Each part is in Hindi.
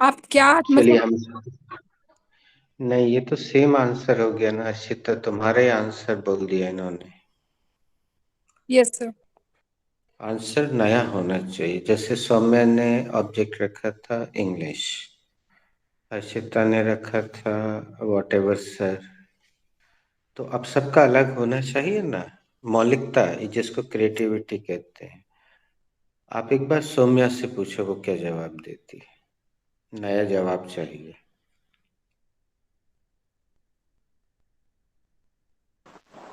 आप क्या चलिए आत्मसात? हम नहीं, ये तो सेम आंसर हो गया ना अर्षिता, तुम्हारा ही आंसर बोल दिया इन्होंने। Yes sir. आंसर नया होना चाहिए। जैसे सौम्या ने ऑब्जेक्ट रखा था इंग्लिश, अर्षिता ने रखा था वॉट एवर सर। तो अब सबका अलग होना चाहिए ना, मौलिकता जिसको क्रिएटिविटी कहते हैं। आप एक बार सौम्या से पूछो वो क्या जवाब देती है, नया जवाब चाहिए।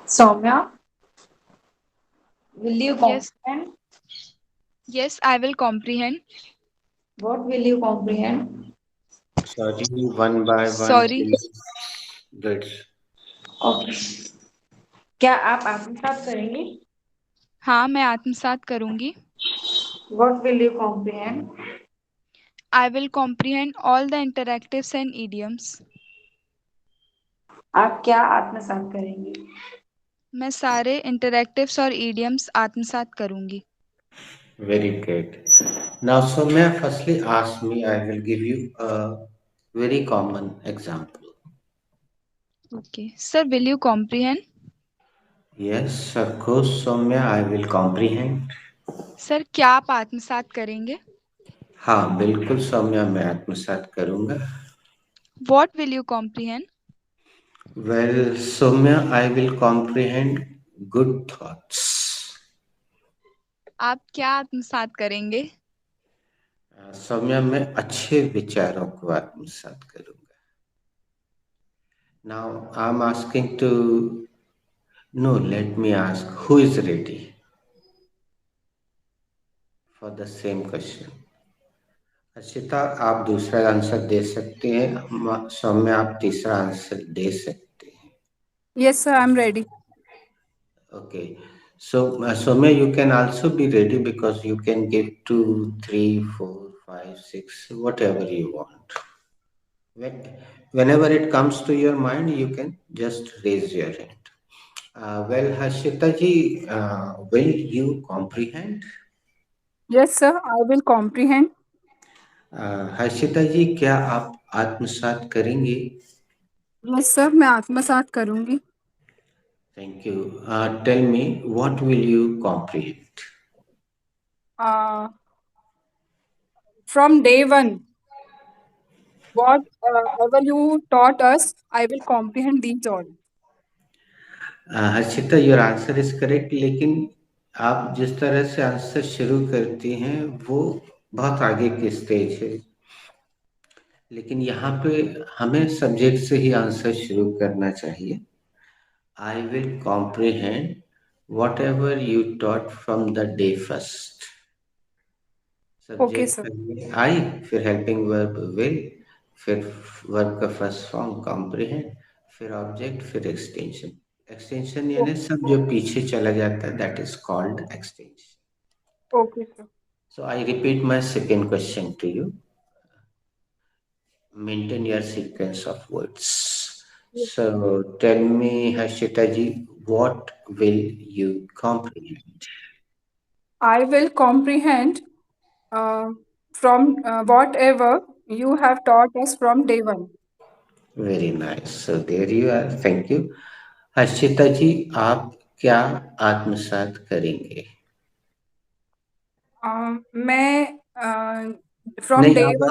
Soumya, will you Yes, comprehend? yes, I will comprehend. What will you comprehend? Sorry, one by one Sorry. Please. Good. Okay, क्या आप आत्मसात करेंगे? हाँ, मैं आत्मसात करूंगी. What will you comprehend? I will comprehend all the interactives and idioms. आप क्या आत्मसात करेंगे? मैं सारे interactives और idioms आत्मसात करूंगी. Very good. Now, Soumya, firstly ask me, I will give you a very common example. Okay. Sir, will you comprehend? Yes, of course, Soumya, I will comprehend. Sir, क्या आप आत्मसात करेंगे? हाँ, बिल्कुल सौम्या, मैं आत्मसात करूंगा। What will you comprehend? Well, Soumya, I will comprehend good thoughts. आप क्या आत्मसात करेंगे? सौम्या, मैं अच्छे विचारों को आत्मसात करूंगा। Now, I'm asking to, no, let me ask, who is ready for the same question? Arshita, आप दूसरा आंसर दे सकते हैं, सौम्य आप तीसरा आंसर दे सकते हैं। Yes sir, I am ready. Okay, so Soumya, you can also be ready because you can give 2, 3, 4, 5, 6, whatever you want. Whenever it comes to your mind, you can just raise your hand. Well, Harshita ji, will you comprehend? Yes sir, I will comprehend. Harshita ji, क्या आप आत्मसात करेंगे? यस सर, मैं आत्मसात करूंगी। Thank you. Tell me, what will you comprehend? From day one, what ever you taught us, I will comprehend these all. Harshita, your answer is correct, लेकिन आप जिस तरह से आंसर शुरू करती हैं वो बहुत आगे की स्टेज है। लेकिन यहाँ पे हमें सब्जेक्ट से ही आंसर शुरू करना चाहिए। आई will comprehend what ever you taught from the day first. Okay subject sir. पहले आई, फिर हेल्पिंग वर्ब विल, फिर वर्ब का फर्स्ट फॉर्म कॉम्प्रीहेंड, फिर ऑब्जेक्ट, फिर एक्सटेंशन। एक्सटेंशन यानी सब जो पीछे चला जाता है, that is called extension. Okay sir. So I repeat my second question to you. Maintain your sequence of words. So tell me, Harshita ji, what will you comprehend? I will comprehend from whatever you have taught us from day one. Very nice. So there you are. Thank you. Harshita ji, आप क्या आत्मसात करेंगे? मैं फ्रॉम नहीं, डे अब वन,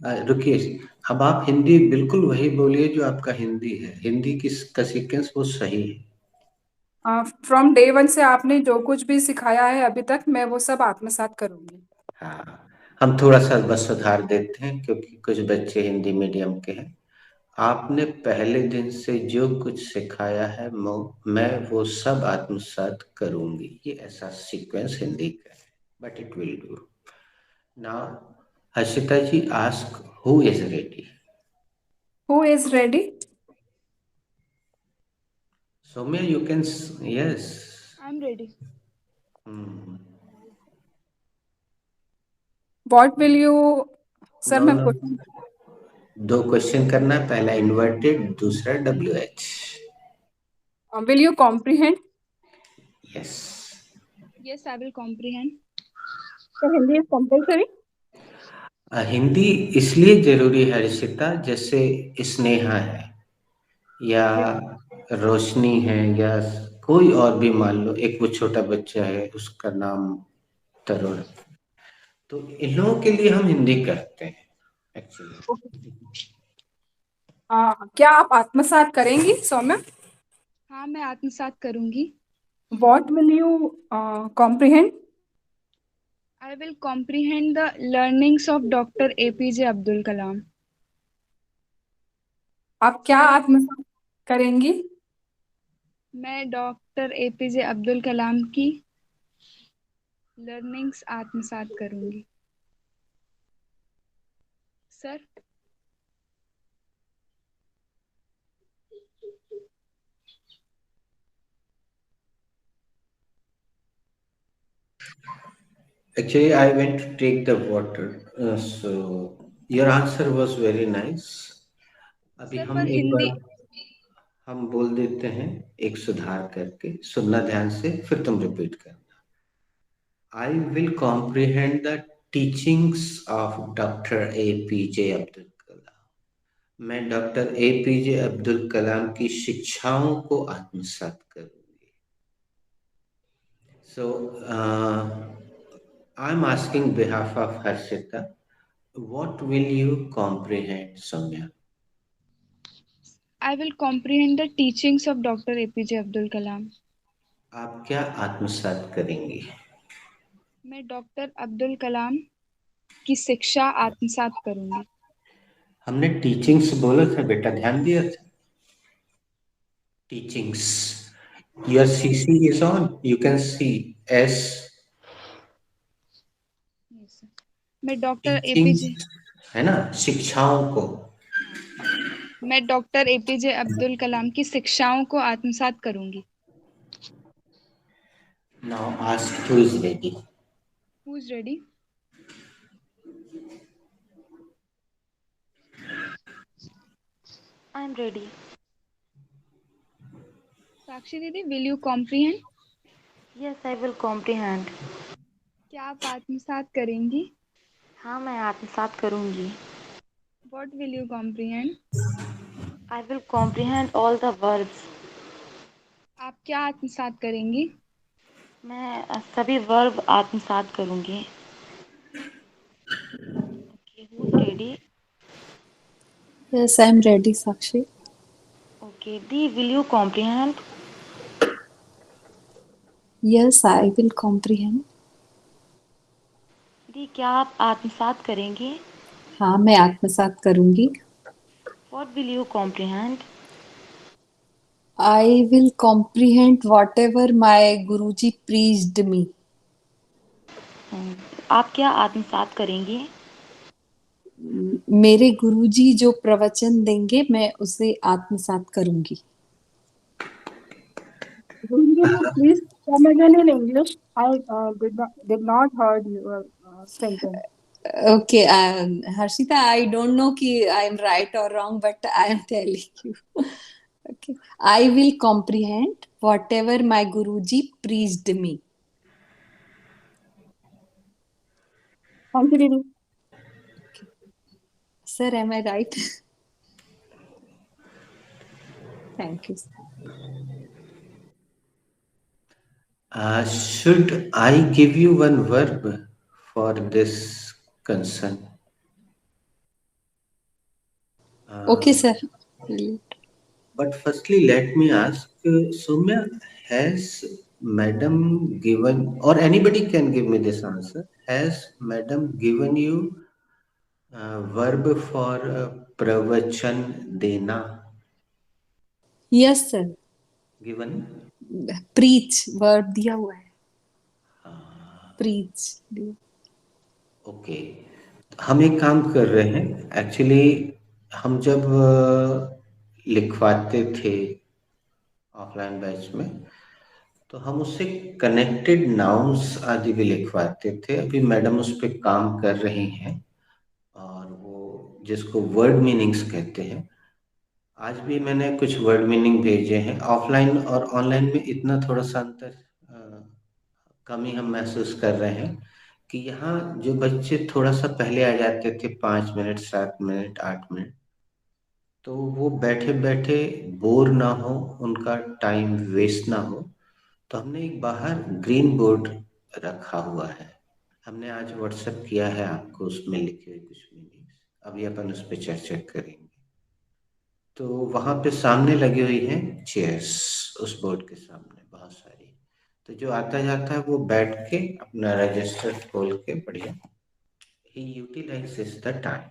आप रुकिए। अब आप हिंदी बिल्कुल वही बोलिए जो आपका हिंदी है। हिंदी की का सीक्वेंस वो सही है। फ्रॉम डे वन से आपने जो कुछ भी सिखाया है अभी तक, मैं वो सब आत्मसात करूंगी। हाँ, हम थोड़ा सा बस सुधार देते हैं क्योंकि कुछ बच्चे हिंदी मीडियम के हैं। आपने पहले दिन से जो कुछ सिखाया है मैं वो सब आत्मसात करूंगी, ये ऐसा सीक्वेंस हिंदी का है, but it will do. Now Harshita ji, ask who is ready? Who is ready? Saumya, you can, yes. I'm ready. What will you? Sir no मैं नो, क्वेश्चन, दो क्वेश्चन करना है, पहला इन्वर्टेड, दूसरा WH। Will you comprehend? Yes. Yes, I will comprehend. Sir Hindi is compulsory? Hindi इसलिए जरूरी है रिशिता, जैसे स्नेहा है या रोशनी है या कोई और भी, मान लो एक वो छोटा बच्चा है उसका नाम तरुण, तो इन लोगों के लिए हम हिंदी करते हैं एक्चुअली। क्या आप आत्मसात करेंगी सौम्या? हाँ, मैं आत्मसात करूंगी। What will you comprehend? I will comprehend the learnings of Dr. APJ Abdul Kalam. आप क्या आत्मसात करेंगी? मैं डॉक्टर एपीजे अब्दुल कलाम की लर्निंग्स आत्मसात करूंगी। Sir, Actually, I went to take the water. So your answer was very nice. अभी सर हम पर एक हिंदी। बार हम बोल देते हैं, एक सुधार करके सुनना ध्यान से, फिर तुम रिपीट करना। I will comprehend the teachings of Dr. APJ Abdul Kalam. मैं डॉक्टर एपीजे अब्दुल कलाम की शिक्षाओं को आत्मसात करूंगी। So, I'm asking behalf of Harshita, what will you comprehend, Soumya? I will comprehend the teachings of Dr. APJ Abdul Kalam. आप क्या आत्मसात करेंगी? मैं डॉक्टर अब्दुल कलाम की शिक्षा आत्मसात करूंगी। हमने टीचिंग्स बोला था बेटा, ध्यान दिया था? Teachings, your CC is on, you can see S Yes, sir. मैं डॉक्टर टीचिंग्स, एपीजे है ना, शिक्षाओं को। मैं डॉक्टर एपीजे अब्दुल कलाम की शिक्षाओं को आत्मसात करूंगी। Now ask who is ready. Who is ready? I am ready. साक्षी दीदी, will you comprehend? Yes, I will comprehend. क्या आप आत्मसात करेंगी? हाँ, मैं आत्मसात करूंगी। What will you comprehend? I will comprehend all the verbs. आप क्या आत्मसात करेंगी? मैं सभी वर्ब आत्मसात करूंगी। Okay, who's ready? Yes, I'm ready, Sakshi. Okay, Dee, will you comprehend? Yes, I will comprehend. दी, क्या आप आत्मसात करेंगे? हाँ, मैं आत्मसात करूंगी। What will you comprehend? I will comprehend whatever my Guruji preached me. आप क्या आत्मसात करेंगे? मेरे गुरुजी जो प्रवचन देंगे मैं उसे आत्मसात करूंगी। Please come again in English. I did not heard your sentence. Okay, Harshita, I don't know कि I am right or wrong, but I am telling you. Okay, I will comprehend whatever my Guruji preached me. Thank you, Didi. Sir, am I right? Thank you. Should I give you one verb for this concern? Okay, sir. But firstly, let me ask, Soumya, has Madam given, or anybody can give me this answer, has Madam given you verb for pravachan dena? Yes, sir. Given? Preach verb दिया हुआ है। Preach दिया। ओके, हम एक काम कर रहे हैं एक्चुअली। हम जब लिखवाते थे ऑफलाइन बैच में, तो हम उससे कनेक्टेड नाउन्स आदि भी लिखवाते थे। अभी मैडम उस पर काम कर रही हैं, और वो जिसको वर्ड मीनिंग्स कहते हैं, आज भी मैंने कुछ वर्ड मीनिंग भेजे हैं। ऑफलाइन और ऑनलाइन में इतना थोड़ा सा अंतर कमी हम महसूस कर रहे हैं कि यहाँ जो बच्चे थोड़ा सा पहले आ जाते थे 5 मिनट 7 मिनट 8 मिनट, तो वो बैठे बैठे बोर ना हो, उनका टाइम वेस्ट ना हो, तो हमने एक बाहर ग्रीन बोर्ड रखा हुआ है। हमने आज व्हाट्सएप किया है आपको, उसमें लिखे हुए कुछ मीनिंग्स, अभी अपन उस पर चर्चा करेंगे। तो वहाँ पे सामने लगी हुई हैं चेयर्स, उस बोर्ड के सामने बहुत सारी। तो जो आता जाता है वो बैठ के अपना रजिस्टर खोल के बढ़िया ही यूटिलाइजेस द टाइम।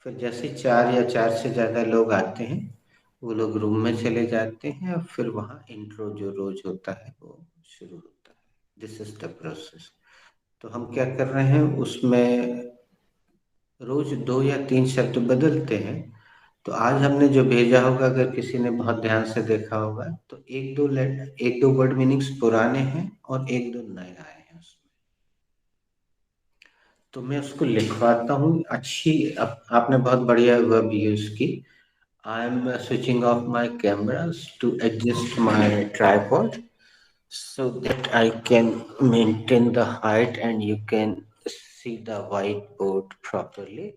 फिर जैसे 4 या 4 से ज़्यादा लोग आते हैं, वो लोग रूम में चले जाते हैं और फिर वहाँ इंट्रो जो रोज होता है वो शुरू होता है। This is the process. तो हम क्या कर रहे हैं, उसमें रोज 2 या 3 शब्द बदलते हैं। तो आज हमने जो भेजा होगा, अगर किसी ने बहुत ध्यान से देखा होगा, तो एक दो वर्ड मीनिंग्स पुराने हैं और एक दो नए आए हैं उसमें। तो मैं उसको लिखवाता हूँ अच्छी। आपने बहुत बढ़िया वर्ब यूज की। I am switching off my cameras to adjust my tripod so that I can maintain the height and you can see the whiteboard properly.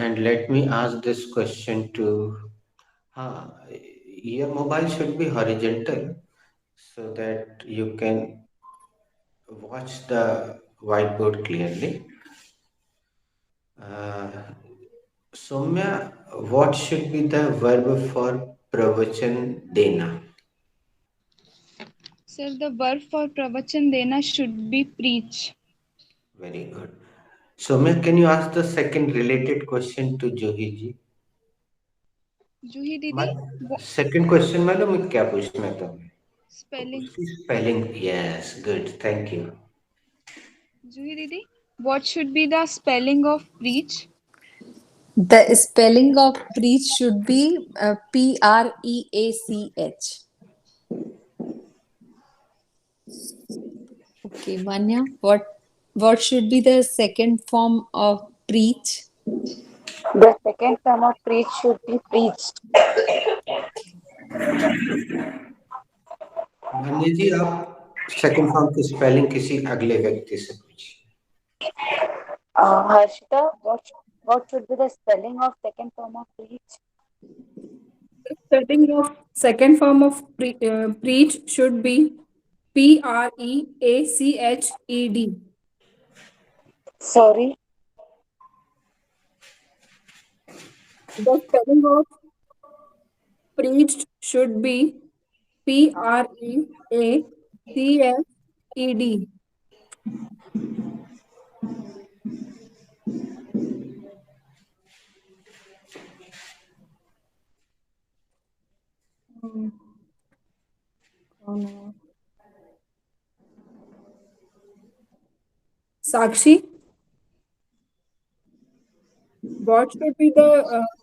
And let me ask this question to, your mobile should be horizontal so that you can watch the whiteboard clearly. Soumya, what should be the verb for pravachan dena? Sir, the verb for pravachan dena should be preach. Very good. Soumya, can you ask the second related question to Johi ji? Juhi didi, second question मालूम है क्या पूछना था? spelling. उसकी spelling. Yes, good, thank you. Juhi didi, what should be the spelling of preach? The spelling of preach should be Preach. Okay, Manya, what should be the second form of preach? The second form of preach should be preached. मान्य जी, आप सेकंड फॉर्म की स्पेलिंग किसी अगले व्यक्ति से पूछिए। Harshita, what should be the spelling of second form of preach? Spelling of second form of preach should be Preached. Sorry. The spelling of preached should be Preached. Sakshi, what should be the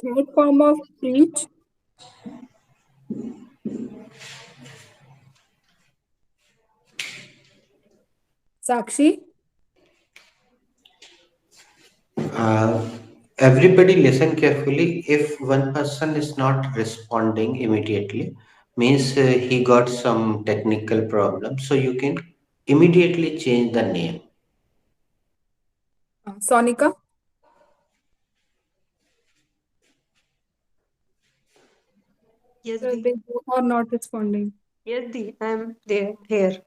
third form of preach? Sakshi, Everybody listen carefully. If one person is not responding immediately, means he got some technical problem, so you can immediately change the name. Sonika, Yes, they Dee. both are not responding. Yes, Dee. I'm there here.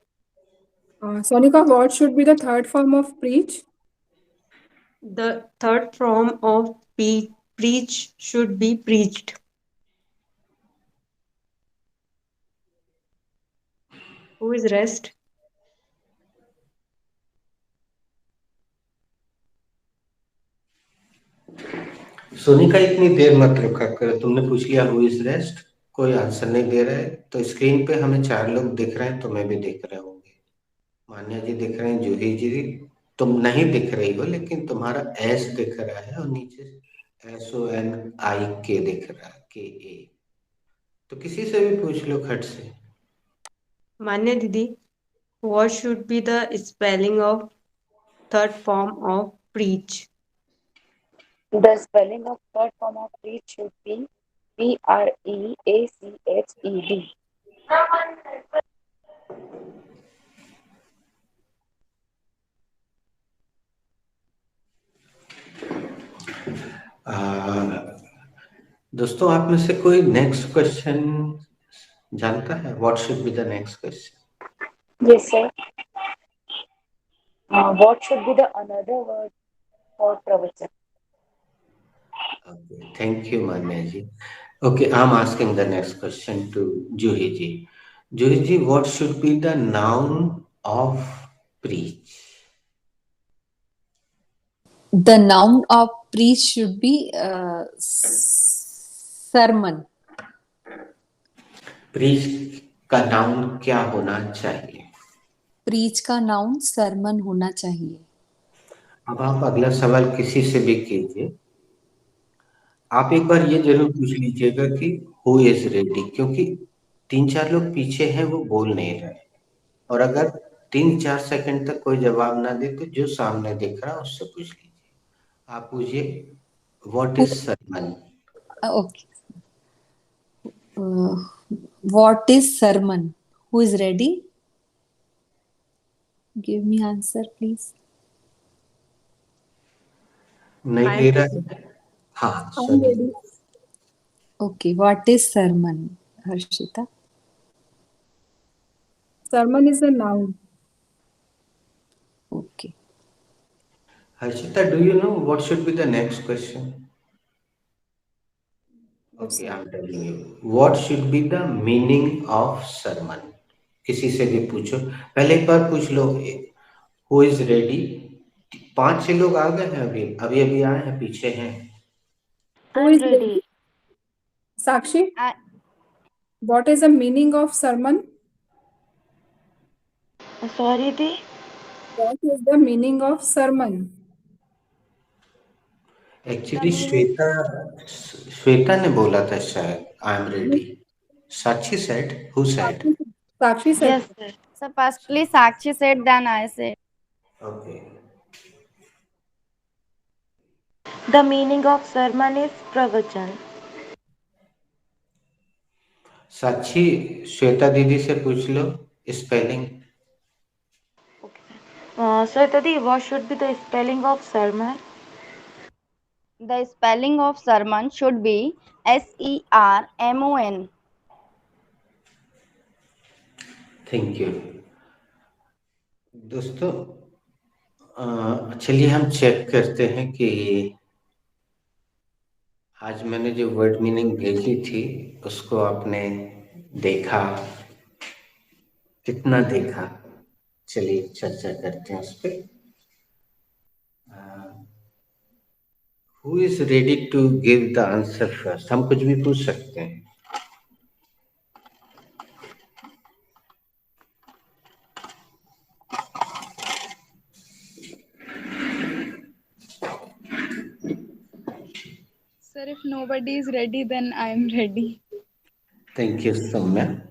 Sonika, what should be the third form of preach? The third form of preach should be preached. Who is rest? Sonika, इतनी देर मत रखा करो। तुमने पूछ लिया हु इज रेस्ट, कोई आंसर नहीं दे रहा है। तो स्क्रीन पे हमें 4 लोग दिख रहे हैं, तुम्हें भी दिख रहे होंगे। मान्या जी दिख रहे हैं, जूही जी, तुम नहीं दिख रही हो लेकिन तुम्हारा एस दिख रहा है और नीचे SONIK दिख रहा है, KA। तो किसी से भी पूछ लो खट से। Manya Didi, what should be the spelling of third form of preach? The spelling of third form of preach should be Preached. दोस्तों, आप में से कोई नेक्स्ट क्वेश्चन जानता है? What should be the next question? Yes, sir. What should be the another word for pravachan? Okay, thank you, Manya ji. Okay, I'm asking the next question to Juhi ji. Juhi ji, what should be the noun of preach? The noun of preach should be sermon. Preach का नाउन क्या होना चाहिए? प्रीच का नाउन सरमन होना चाहिए. अब आप अगला सवाल किसी से भी कीजिए. आप एक बार ये जरूर पूछ लीजिएगा कि हु इज रेडी, क्योंकि 3-4 लोग पीछे हैं, वो बोल नहीं रहे. और अगर 3-4 सेकंड तक कोई जवाब ना दे तो जो सामने दिख रहा है उससे पूछ लीजिए. आप पूछिए, what is sermon? Okay. What is sermon? Who is ready? Give me answer, please. नहीं दे रहा है. हाँ, sorry. Okay. What is sermon, Harshita? Sermon is a noun. Okay. Harshita, do you know what should be the next question? Okay, I'm telling you. What should be the meaning of sermon? किसी से भी पूछो. पहले एक बार पूछ लो, who is ready? 5-6 लोग आ गए हैं, अभी अभी आए हैं, पीछे हैं. Who is ready? Sakshi, what is the meaning of sermon? Sorry, Di. What is the meaning of sermon? Actually Shweta ने बोला था शायद, आई am ready. Sakshi said, who said? Sakshi said. Yes, sir. So firstly Sakshi said, then I said. Okay. The meaning of sermon is pravachan. साक्षी, श्वेता दीदी से पूछ लो spelling. Sweta Di, what should be the spelling of sermon? The spelling of sermon should be SERMON. Thank you. दोस्तों, चलिए हम चेक करते हैं कि आज मैंने जो वर्ड मीनिंग भेजी थी उसको आपने देखा, कितना देखा. चलिए चर्चा करते हैं उस पर. Who is ready to give the answer first? हम कुछ भी पूछ सकते हैं. Sir, if nobody is ready, then I am ready. Thank you, Soumya.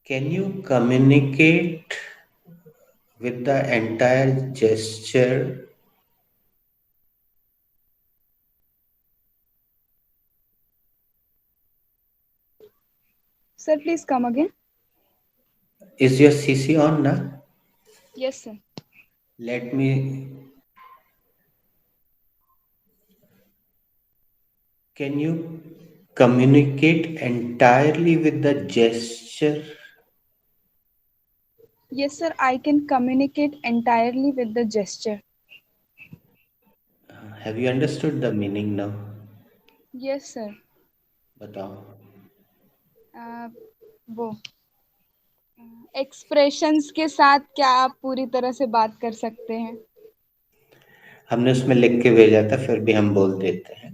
Can you communicate with the entire gesture? Sir, please come again. Is your CC on now? Yes, sir. Let me. Can you communicate entirely with the gesture? Yes, sir, I can communicate entirely with the gesture. Have you understood the meaning now? Yes, sir. बताओ. वो एक्सप्रेशंस के साथ क्या आप पूरी तरह से बात कर सकते हैं? हमने उसमें लिख के भेजा था, फिर भी हम बोल देते हैं.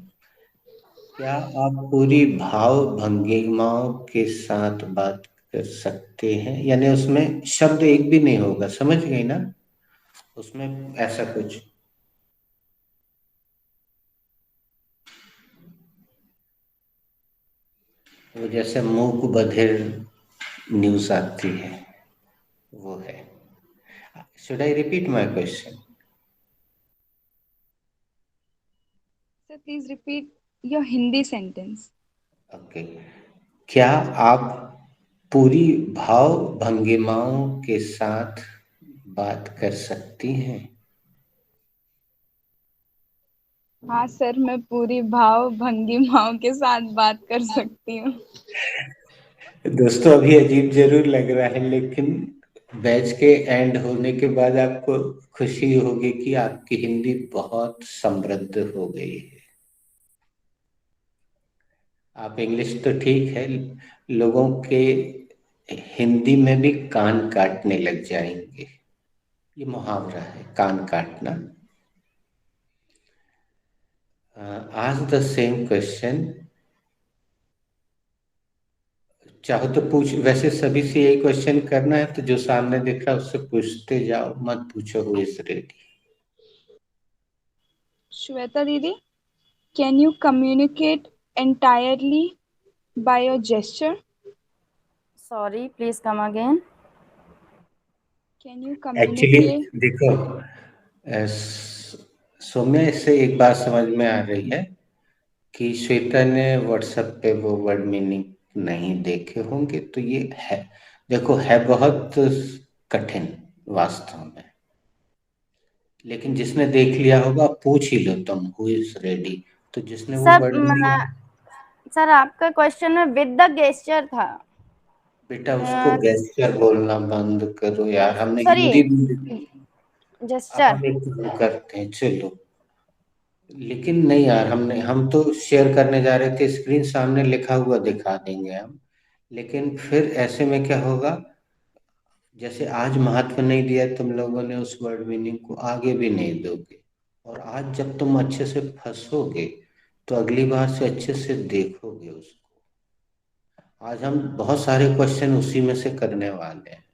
क्या आप पूरी भाव भंगिमाओं के साथ बात कर सकते हैं? यानी उसमें शब्द एक भी नहीं होगा, समझ गई ना? उसमें ऐसा कुछ. वो जैसे मूक बधिर न्यूज आती है, वो है. Should I repeat my question? Sir, please repeat your Hindi sentence. Okay. क्या आप पूरी भाव भंगिमाओं के साथ बात कर सकती हैं? हाँ सर, मैं पूरी भाव भंगिमाओं के साथ बात कर सकती हूँ। दोस्तों अभी अजीब जरूर लग रहा है, लेकिन बैच के एंड होने के बाद आपको खुशी होगी कि आपकी हिंदी बहुत समृद्ध हो गई है। आप इंग्लिश तो ठीक है, लोगों के हिंदी में भी कान काटने लग जाएंगे। ये मुहावरा है, कान काटना। आज द सेम क्वेश्चन, चाहो तो पूछ, वैसे सभी से यही क्वेश्चन करना है तो जो सामने दिख रहा है उससे पूछते जाओ, मत पूछो हु इज रेडी। श्वेता दीदी, can you communicate entirely by your gesture? Sorry, please come again. Can you actually communicate? देखो, सौम्या, इससे एक बात समझ में आ रही है कि श्वेता ने व्हाट्सएप पे वो वर्ड मीनिंग नहीं देखे होंगे, तो ये है, देखो है बहुत कठिन वास्तव में, लेकिन जिसने देख लिया होगा पूछ ही लो तुम हु इज रेडी, तो जिसने वो सर वर्ड मीनिंग। सर आपका क्वेश्चन में विद द गेस्चर था। बेटा उसको गेस्चर बोलना बंद करो यार, हमने सॉरी, हिंदी। अब जेस्चर। हम एक काम करते हैं, चलो। लेकिन नहीं यार, हम तो शेयर करने जा रहे थे, स्क्रीन सामने लिखा हुआ दिखा देंगे हम, लेकिन फिर ऐसे में क्या होगा, जैसे आज महत्व नहीं दिया तुम लोगों ने उस वर्ड मीनिंग को, आगे भी नहीं दोगे, और आज जब तुम अच्छे से फंसोगे तो अगली बार से अच्छे से देखोगे उसको। आज हम बहुत सारे क्वेश्चन उसी में से करने वाले हैं।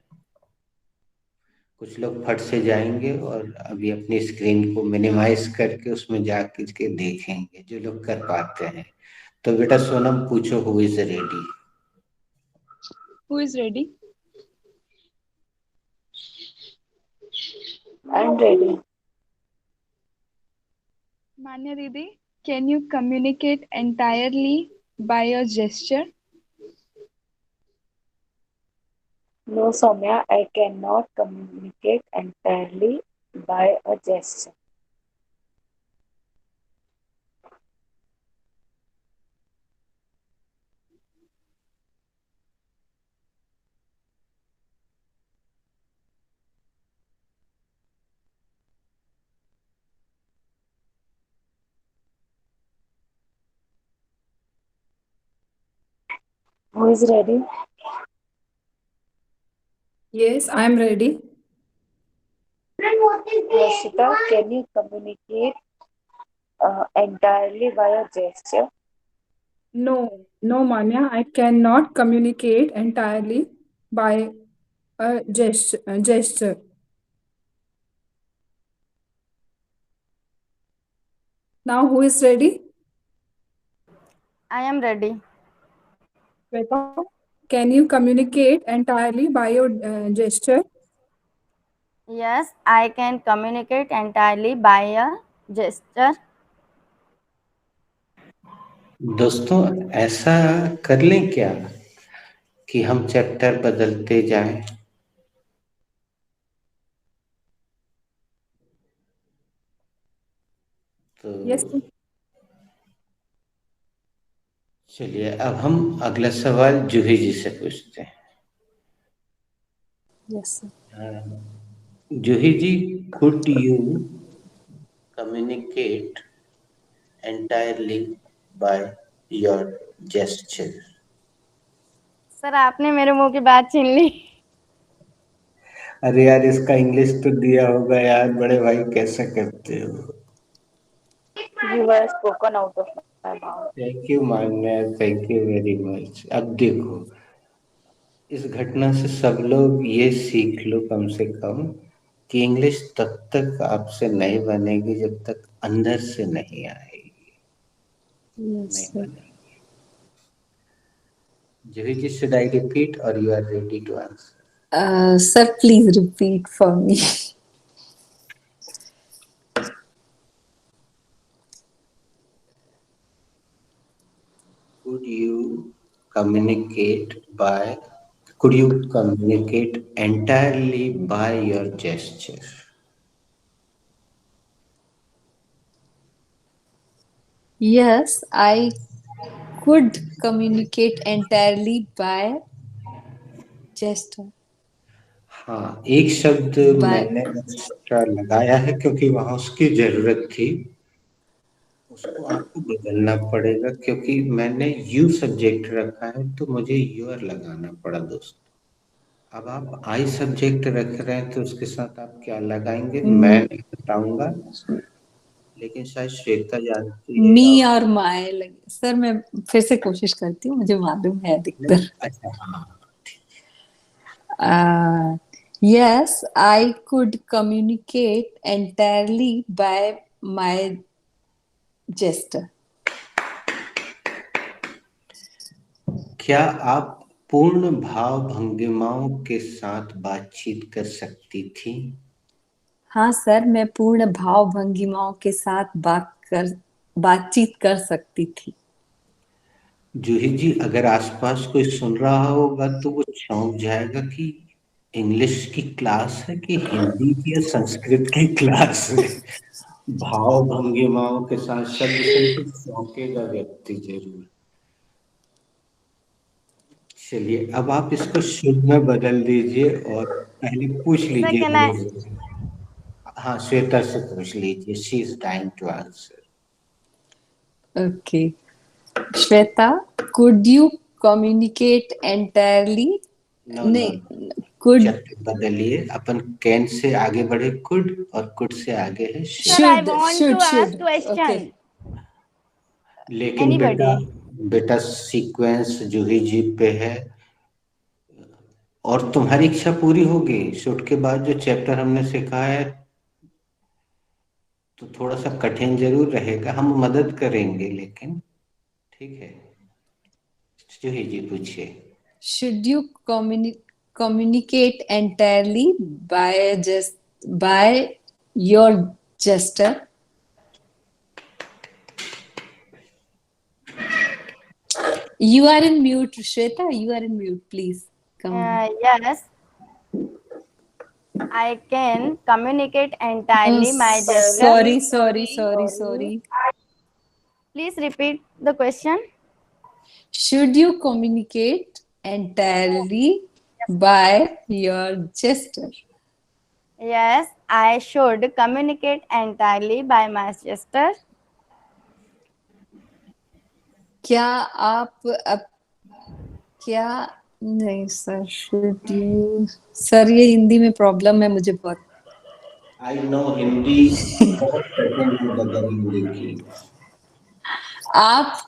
कुछ लोग फट से जाएंगे और अभी अपनी स्क्रीन को मिनिमाइज करके उसमें जाकर के देखेंगे, जो लोग कर पाते हैं। तो बेटा सोनम पूछो who is ready. Who is ready? I'm ready. Manya Didi, can you communicate entirely by your gesture? No, Soumya, I cannot communicate entirely by a gesture. Who is ready? Yes, I am ready. Harshita, can you communicate entirely via gesture? No, Manya, I cannot communicate entirely by a gesture. Now, who is ready? I am ready. Shweta, can you communicate entirely by your gesture? Yes, I can communicate entirely by a gesture. दोस्तों ऐसा कर लें क्या कि हम चैप्टर बदलते जाएं? तो Yes, चलिए, अब हम अगला सवाल जूही जी से पूछते हैं। Yes, sir. Juhi ji, could you communicate entirely by your gesture? Sir आपने मेरे मुंह की बात छीन ली। अरे यार, इसका इंग्लिश तो दिया होगा यार, बड़े भाई कैसे करते हो? You were spoken out of my mouth. Thank you Manya, thank you very much. अब देखो, इस घटना से सब लोग ये सीख लो कम से कम कि इंग्लिश तब तक आपसे नहीं बनेगी जब तक अंदर से नहीं आएगी। Yes, नहीं sir. बनेगी। Juhi ji, should I repeat or you are ready to answer? Sir, please repeat for me. Could you communicate by Could you communicate entirely by your gesture? Yes, I could communicate entirely by gesture. हाँ, एक शब्द By मैंने एक्स्ट्रा लगाया है क्योंकि वहां उसकी जरूरत थी, उसको आपको बदलना पड़ेगा क्योंकि मैंने यू सब्जेक्ट रखा है तो मुझे यूर लगाना पड़ा दोस्त। अब आप आई सब्जेक्ट रख रहे हैं तो उसके साथ आप क्या लगाएंगे मैं नहीं बताऊंगा, लेकिन शायद श्वेता जानती है। मी और माय लगे। सर मैं फिर से कोशिश करती हूँ, मुझे मालूम है अधिकतर। अच्छा हाँ, Yes, I could communicate entirely by my gesture. क्या आप पूर्ण भाव भंगिमाओं के साथ बातचीत कर सकती थी? हाँ सर, मैं पूर्ण भाव भंगिमाओं के साथ बातचीत कर सकती थी। जूही जी, अगर आसपास कोई सुन रहा होगा तो वो चौंक जाएगा कि इंग्लिश की क्लास है कि हिंदी की या संस्कृत की क्लास है। भाव भंगिमाओं के साथ शब्द सुन के चौंकेगा व्यक्ति जरूर। चलिए, अब आप इसको शुद्ध में बदल दीजिए और पहले पूछ लीजिए can I? गुरु से। हाँ, श्वेता से पूछ लीजिए, she is dying to answer. Okay. Shweta, could you communicate entirely? No नहीं, could चैप्टर बदलिए, अपन कैन से आगे बढ़े कुड और कुड से आगे है Sir, should. I want to ask should. question. Okay. लेकिन Anybody? बेटा सीक्वेंस जूही जी पे है और तुम्हारी इच्छा पूरी होगी। शुड के बाद जो चैप्टर हमने सिखाया है तो थोड़ा सा कठिन जरूर रहेगा, हम मदद करेंगे, लेकिन ठीक है। जूही जी पूछिए। Should you communicate entirely by your gesture? You are in mute, Shweta. You are in mute. Please come on. Yes, I can communicate entirely my gesture. Sorry. Please repeat the question. Should you communicate entirely by your gesture? Yes, I should communicate entirely by my gesture. क्या नहीं सर, शुड यू सर, ये हिंदी में प्रॉब्लम है मुझे बहुत। आई नो, हिंदी बहुत कठिन है बदल हिंदी की। आप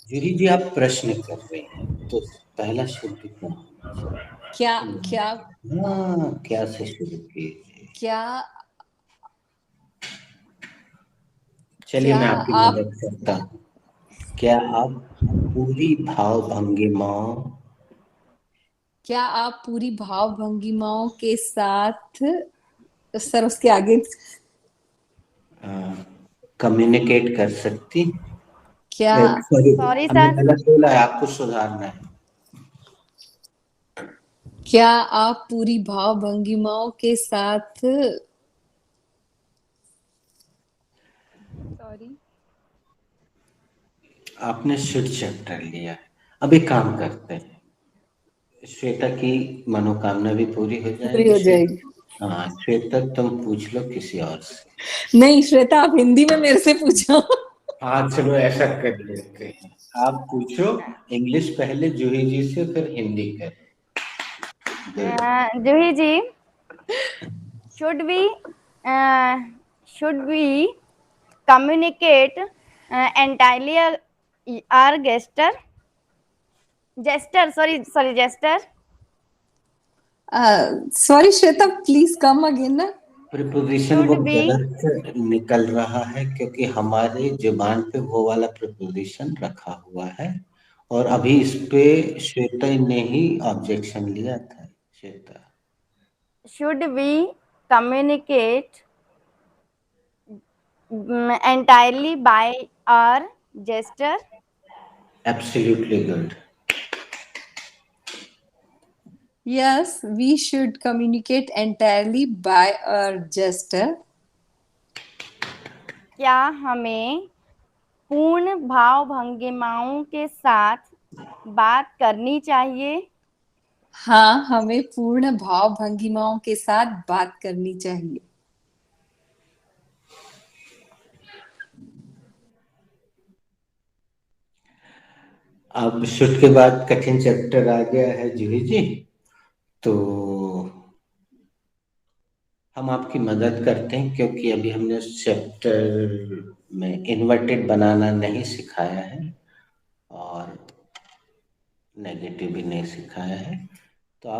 जूही जी, आप प्रश्न कर रहे हैं तो पहला शब्द क्या? क्या से शुरू कीजिए। चलिए, मैं आपकी मदद करता हूँ। क्या आप पूरी भाव भंगिमाओं के साथ सर उसके आगे कम्युनिकेट कर सकती? Sorry, हमने sir. गलत बोला है, आपको सुधारना है। क्या आप पूरी भाव भंगिमाओं के साथ Sorry. आपने शुड चैप्टर लिया है। अब एक काम करते हैं, श्वेता की मनोकामना भी पूरी हो जाएगी। हाँ श्वेता, तुम पूछ लो किसी और से। नहीं श्वेता, आप हिंदी में मेरे से पूछो। हाँ चलो, ऐसा कर लेते हैं, आप पूछो इंग्लिश पहले जूही जी से, फिर हिंदी कर। Juhi ji, should we communicate entirely our gesture? Gesture. Sorry Shweta, please come again ना। प्रीपोजिशन वो गलत निकल रहा है क्योंकि हमारे जुबान पे वो वाला प्रीपोजिशन रखा हुआ है और अभी इस पे श्वेता ने ही ऑब्जेक्शन लिया था। Shweta, Should we communicate entirely by our gesture? Absolutely good. Yes, we should communicate entirely by a gesture. क्या हमें पूर्ण भाव भंगिमाओं के साथ बात करनी चाहिए? हाँ, हमें पूर्ण भाव भंगिमाओं के साथ बात करनी चाहिए. अब शुट के बाद कठिन चैप्टर आ गया है जूही जी, तो हम आपकी मदद करते हैं क्योंकि अभी हमने उस चैप्टर में इन्वर्टेड बनाना नहीं सिखाया है और नेगेटिव भी नहीं सिखाया है, तो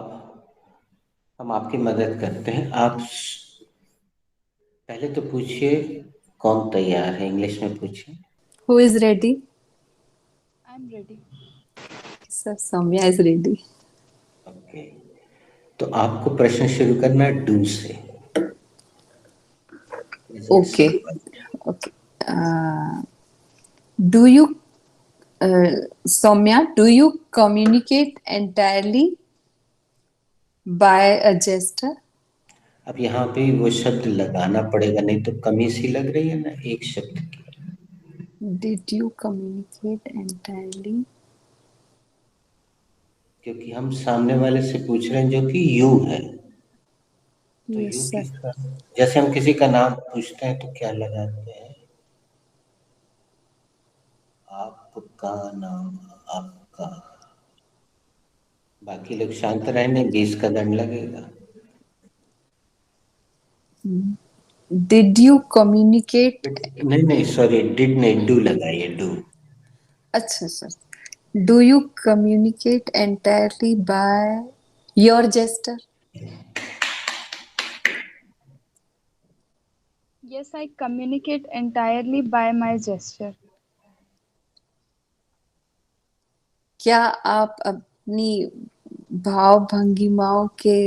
हम आपकी मदद करते हैं. आप पहले तो पूछिए कौन तैयार है, इंग्लिश में पूछिए. Who is ready? I am ready. Sir, Soumya is ready. Okay, तो आपको प्रश्न शुरू करना है डू से. Okay. Okay. Do you, Soumya, do you communicate entirely by a gesture? अब यहाँ पे वो शब्द लगाना पड़ेगा, नहीं तो कमी सी लग रही है ना एक शब्द की. Did you communicate entirely? क्योंकि हम सामने वाले से पूछ रहे हैं जो कि यू है, तो Yes, यू sir. किसका, जैसे हम किसी का नाम पूछते हैं तो क्या लगाते हैं, आपका नाम, आपका. बाकी लोग शांत रहने, 20 का दंड लगेगा. Did you communicate? नहीं सॉरी, डिड नहीं, डू लगाइए, डू. अच्छा sir. Do you communicate entirely by your gesture? Yes, I communicate entirely by my gesture. क्या आप अपनी भाव भंगिमाओं के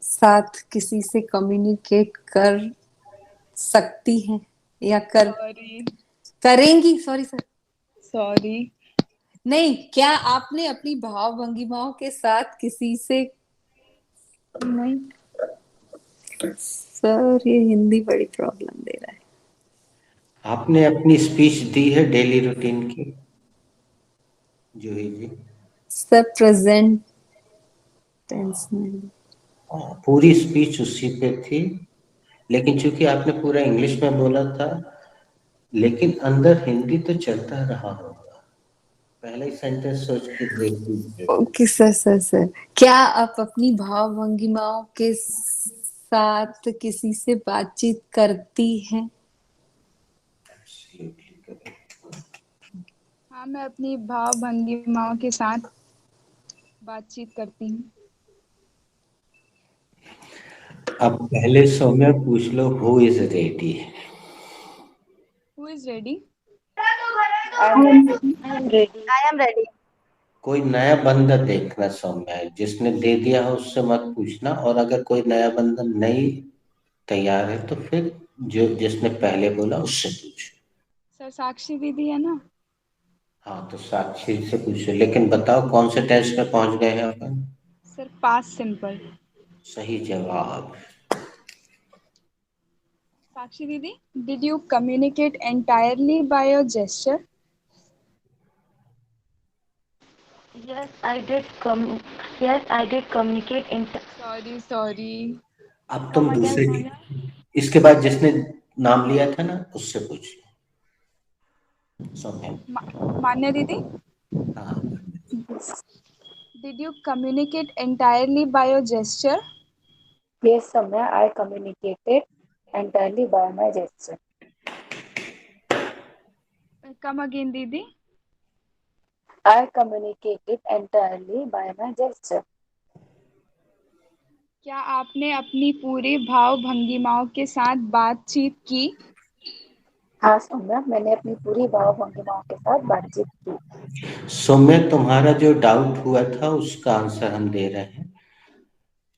साथ किसी से कम्युनिकेट कर सकती हैं या करेंगी? Sorry sir. Sorry. नहीं, क्या आपने अपनी भाव भंगिमाओं के साथ किसी से नहीं सर, ये हिंदी बड़ी प्रॉब्लम दे रहा है. आपने अपनी स्पीच दी है डेली रूटीन की जूही जी? सर प्रेजेंट टेंस में पूरी स्पीच उसी पे थी, लेकिन चूंकि आपने पूरा इंग्लिश में बोला था, लेकिन अंदर हिंदी तो चलता रहा होगा. पहला ही सेंटेंस सोच के देख लीजिए. Okay sir. क्या आप अपनी भाव भंगिमाओं के साथ किसी से बातचीत करती हैं? हाँ, मैं अपनी भाव भंगिमाओं के साथ बातचीत करती हूँ. अब पहले सौम्या पूछ लो who is ready. Who is ready? I am ready. I am ready. कोई नया बंदा देखना सौम्या, जिसने दे दिया हो उससे मत पूछना, और अगर कोई नया बंदा नहीं तैयार है तो फिर जो जिसने पहले बोला उससे पूछो. सर साक्षी दीदी है ना? हाँ, तो साक्षी से पूछो, लेकिन बताओ कौन से टेस्ट में पहुंच गए हैं अपन? Sir past simple. सही जवाब. साक्षी दीदी, did you communicate entirely by your gesture? Yes, I did communicate in. Sorry. अब तुम दूसरे इसके बाद जिसने नाम लिया था ना उससे पूछिए. सौम्या. मान्या दीदी, हाँ, did you communicate entirely by your gesture? Yes, Samya, I communicated entirely by my gesture. Come again दीदी. I communicated entirely by my gesture. क्या आपने अपनी पूरी भाव भंगिमाओं के साथ बातचीत की? हाँ सौम्या, मैंने अपनी पूरी भाव भंगिमाओं के साथ बातचीत की. सौम्या, तुम्हारा जो डाउट हुआ था उसका आंसर हम दे रहे हैं.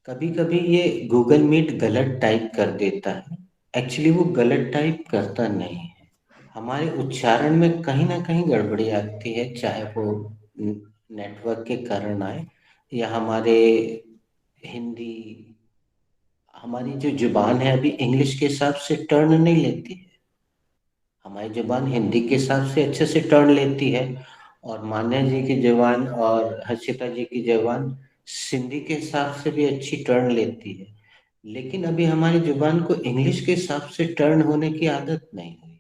कभी कभी ये गूगल मीट गलत टाइप कर देता है. एक्चुअली वो गलत टाइप करता नहीं है, हमारे उच्चारण में कहीं ना कहीं गड़बड़ी आती है, चाहे वो नेटवर्क के कारण आए या हिंदी हमारी जो जुबान है अभी इंग्लिश के हिसाब से टर्न नहीं लेती है। हमारी जुबान हिंदी के हिसाब से अच्छे से टर्न लेती है, और मान्या जी की जुबान और हर्षिता जी की जुबान सिंधी के हिसाब से भी अच्छी टर्न लेती है। लेकिन अभी हमारी जुबान को इंग्लिश के हिसाब से टर्न होने की आदत नहीं हुई है।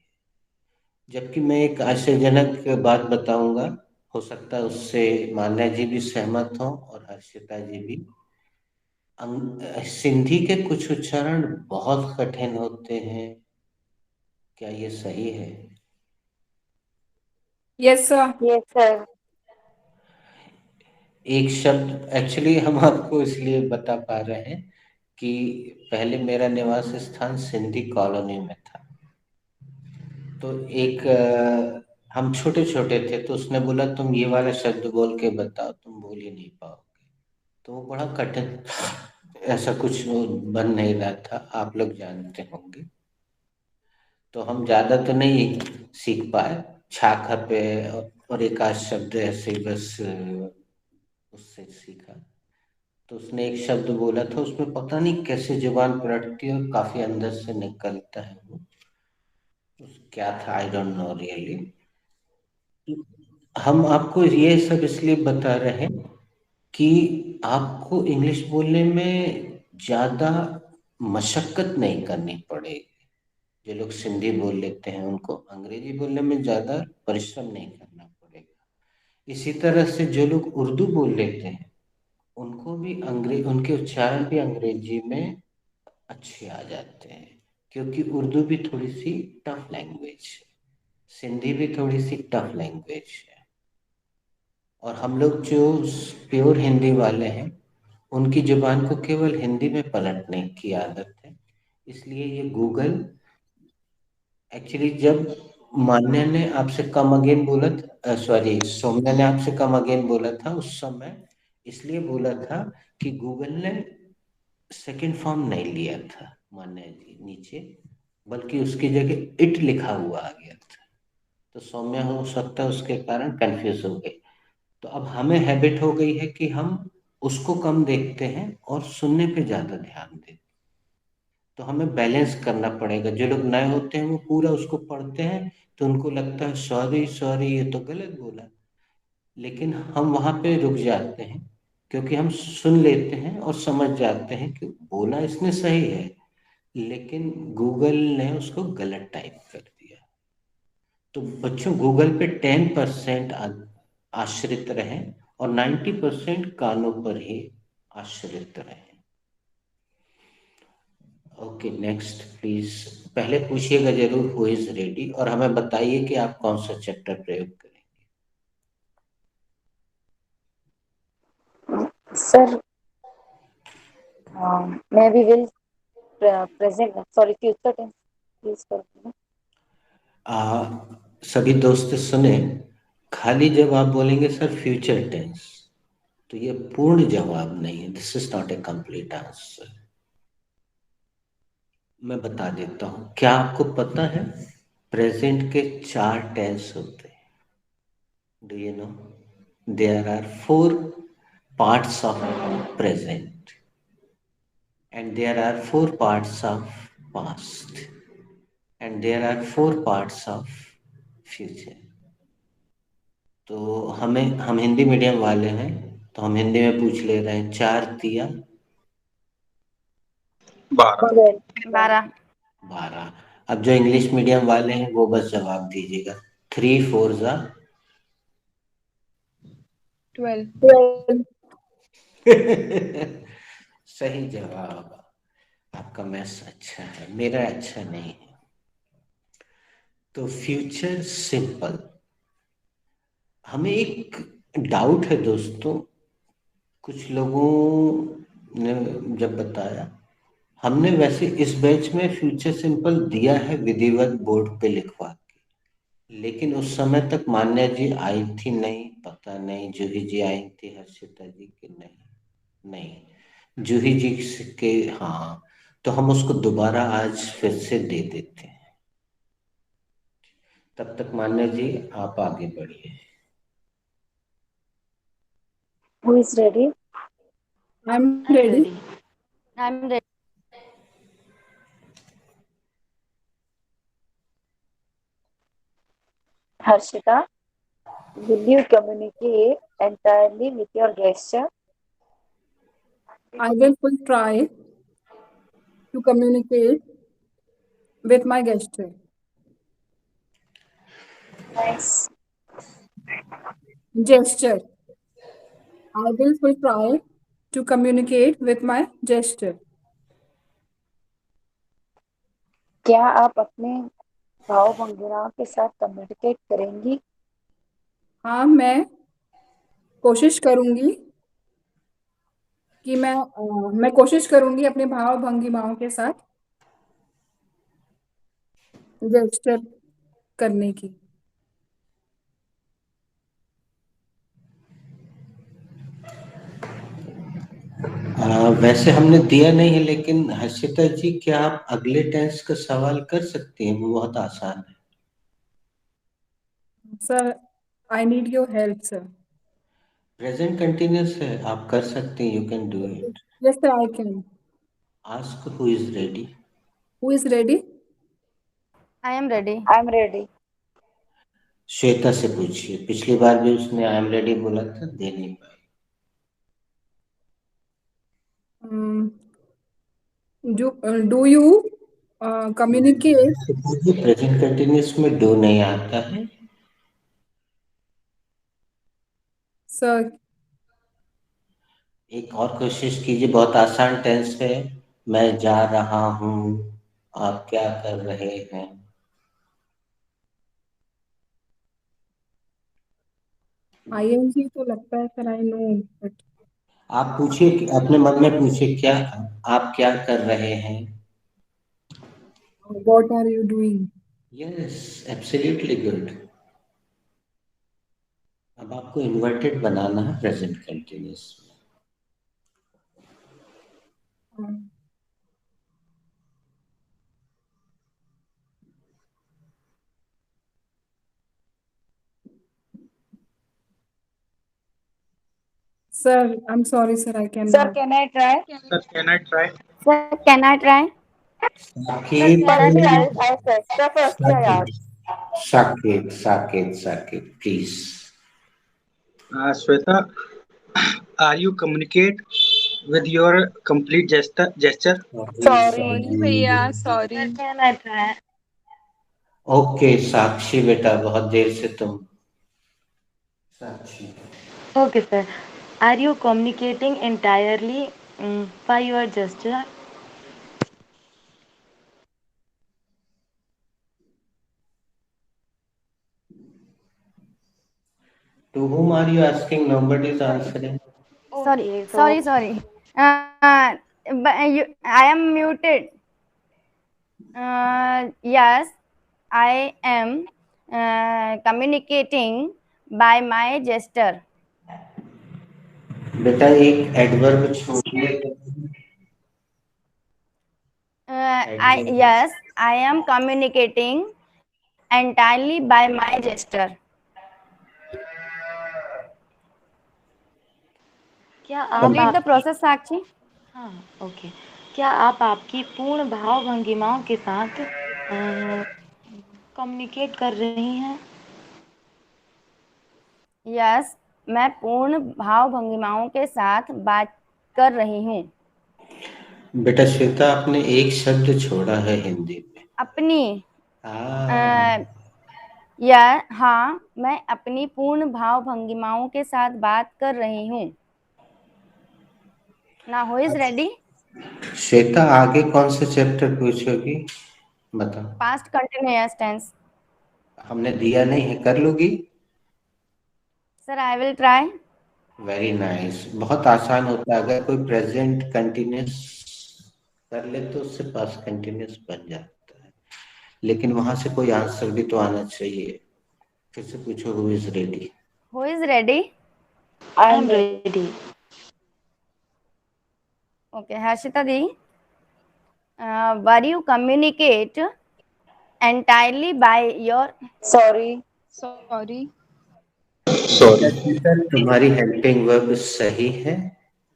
जबकि मैं एक आश्चर्यजनक बात बताऊंगा, हो सकता है उससे मान्या जी भी सहमत हों और हर्षिता जी भी। सिंधी के कुछ उच्चारण बहुत कठिन होते हैं, क्या ये सही है? Yes, sir. Yes, sir. एक शब्द एक्चुअली हम आपको इसलिए बता पा रहे हैं कि पहले मेरा निवास स्थान सिंधी कॉलोनी में था। तो हम छोटे छोटे थे, तो उसने बोला तुम ये वाला शब्द बोल के बताओ, तुम बोल ही नहीं पाओगे। तो वो बड़ा कठिन, ऐसा कुछ वो बन नहीं रहा था, आप लोग जानते होंगे। तो हम ज्यादा तो नहीं सीख पाए, छाखा पे और एक आध शब्द ऐसे ही बस उससे सीखा। तो उसने एक शब्द बोला था, उसमें पता नहीं कैसे जुबान पलटती है और काफी अंदर से निकलता है वो। क्या था, आई डोंट नो रियली। हम आपको ये सब इसलिए बता रहे हैं कि आपको इंग्लिश बोलने में ज्यादा मशक्कत नहीं करनी पड़ेगी। जो लोग सिंधी बोल लेते हैं उनको अंग्रेजी बोलने में ज्यादा परिश्रम नहीं करना पड़ेगा। इसी तरह से जो लोग उर्दू बोल लेते हैं उनको भी उनके उच्चारण भी अंग्रेजी में अच्छे आ जाते हैं, क्योंकि उर्दू भी थोड़ी सी टफ लैंग्वेज है, सिंधी भी थोड़ी सी टफ लैंग्वेज है। और हम लोग जो प्योर हिंदी वाले हैं उनकी जुबान को केवल हिंदी में पलटने की आदत है। इसलिए ये गूगल एक्चुअली, जब मान्या ने आपसे कम अगेन बोला था, सॉरी सौम्या ने आपसे कम अगेन बोला था, उस समय इसलिए बोला था कि गूगल ने सेकंड फॉर्म नहीं लिया था मान्या जी नीचे, बल्कि उसकी जगह इट लिखा हुआ आ गया था। तो सौम्या हो सकता है उसके कारण कंफ्यूज हो गई। तो अब हमें हैबिट हो गई है कि हम उसको कम देखते हैं और सुनने पे ज्यादा ध्यान देते हैं। तो हमें बैलेंस करना पड़ेगा। जो लोग नए होते हैं वो पूरा उसको पढ़ते हैं तो उनको लगता है सॉरी सॉरी ये तो गलत बोला, लेकिन हम वहां पे रुक जाते हैं क्योंकि हम सुन लेते हैं और समझ जाते हैं कि बोला इसने सही है, लेकिन गूगल ने उसको गलत टाइप कर दिया। तो बच्चों, गूगल पे 10% आश्रित रहें और 90% कानों पर ही आश्रित रहें। Okay, next please. पहले पूछिएगा जरूर हु इज रेडी, और हमें बताइए कि आप कौन सा चैप्टर प्रयोग करेंगे। Sir, maybe will present, sorry, future tense, please correct. सभी दोस्त सुने, खाली जब आप बोलेंगे सर फ्यूचर टेंस, तो ये पूर्ण जवाब नहीं है, this is not a complete answer. मैं बता देता हूं, क्या आपको पता है प्रेजेंट के 4 टेंस होते हैं? Do you know? There are 4 parts of present and there are 4 parts of past and there are 4 parts of future। तो हम हिंदी मीडियम वाले हैं तो हम हिंदी में पूछ ले रहे हैं, 4 तिया 12 12। अब जो इंग्लिश मीडियम वाले हैं वो बस जवाब दीजिएगा, 3 4 जा 12। सही जवाब। आपका मैथ्स अच्छा है, मेरा अच्छा नहीं है। तो फ्यूचर सिंपल। हमें एक डाउट है दोस्तों, कुछ लोगों ने जब बताया, हमने वैसे इस बैच में फ्यूचर सिंपल दिया है विधिवत बोर्ड पे लिखवा के, लेकिन उस समय तक मान्या जी आई थी नहीं, पता नहीं जूही जी आई थी, हर्षिता जी की नहीं जूही जी के, हाँ। तो हम उसको दोबारा आज फिर से दे देते हैं। तब तक मान्य जी आप आगे बढ़िए। Who is ready? I'm I'm ready. ready. I'm ready. Harshita, will you communicate entirely with your gesture? I will full try to communicate with my gesture. Nice. Gesture. I will full try to communicate with my gesture. क्या आप अपने भाव भंगिमाओं के साथ कम्युनिकेट करेंगी? हाँ, मैं कोशिश करूंगी कि मैं कोशिश करूंगी अपने भाव भंगिमाओं के साथ gesture करने की। वैसे हमने दिया नहीं है, लेकिन हर्षिता जी क्या आप अगले टेंस का सवाल कर सकती हैं? वो बहुत आसान है। Sir, I need your help, sir. Present continuous है, आप कर सकते हैं, you can do it. Yes, sir, I can. Ask who is ready. Who is ready? I am ready. I'm ready. Shweta से पूछिए, पिछली बार भी उसने आई एम रेडी बोला था, दे नहीं पाई। Do you communicate? Present continuous में डू नहीं आता है। Sir, एक और कोशिश कीजिए, बहुत आसान टेंस है। मैं जा रहा हूँ, आप क्या कर रहे हैं? ING तो लगता है सर, I know, but आप पूछिए कि अपने मन में पूछिए, क्या आप क्या कर रहे हैं? what are you doing? Yes, absolutely good. अब आपको इन्वर्टेड बनाना है प्रेजेंट कंटिन्यूस में। Sir, I'm sorry, sir, I Sir, cannot. can I try? Sir, can I try? Sir, can I try? Saket, Firstly, I said. Sir, firstly, I asked. Saket, Saket, Saket, please. Shweta, are you communicate with your complete gesture? Sorry. Sorry भैया, Sir, sorry. can I try? Okay Sakshi बेटा, बहुत देर से तुम। साक्षी, Okay, sir. Are you communicating entirely by your gesture? to whom are you asking? Nobody is answering. Sorry, Okay, sorry, so sorry. I am muted. Yes, I am communicating by my gesture. बेटा एक एडवर्ब छोड़िए। Yes, I am communicating entirely by my gesture. क्या आप Complete the process, Sakshi. हाँ ओके, क्या आप आपकी पूर्ण भाव भंगिमाओं के साथ कम्युनिकेट कर रही हैं? यस, मैं पूर्ण भाव भंगिमाओं के साथ बात कर रही हूँ। बेटा श्वेता, आपने एक शब्द छोड़ा है हिंदी में। अपनी हाँ, या हाँ, मैं अपनी पूर्ण भाव भंगिमाओं के साथ बात कर रही हूँ। ना हु इज रेडी? श्वेता आगे कौन सा चैप्टर पूछोगी, बताओ। Past continuous tense. हमने दिया नहीं है, कर लोगी? Sir, I will try. Very nice, बहुत आसान होता है। अगर कोई प्रेजेंट कंटिन्यूस कर ले तो उससे पास्ट कंटिन्यूस बन जाता है, लेकिन वहां से कोई आंसर भी तो आना चाहिए। फिर से पूछो, who is ready? Who is ready? I am ready. Okay, Harshita the, were you communicate entirely by your Sorry. Sorry. Sir तुम्हारी हेल्पिंग वर्ब सही है,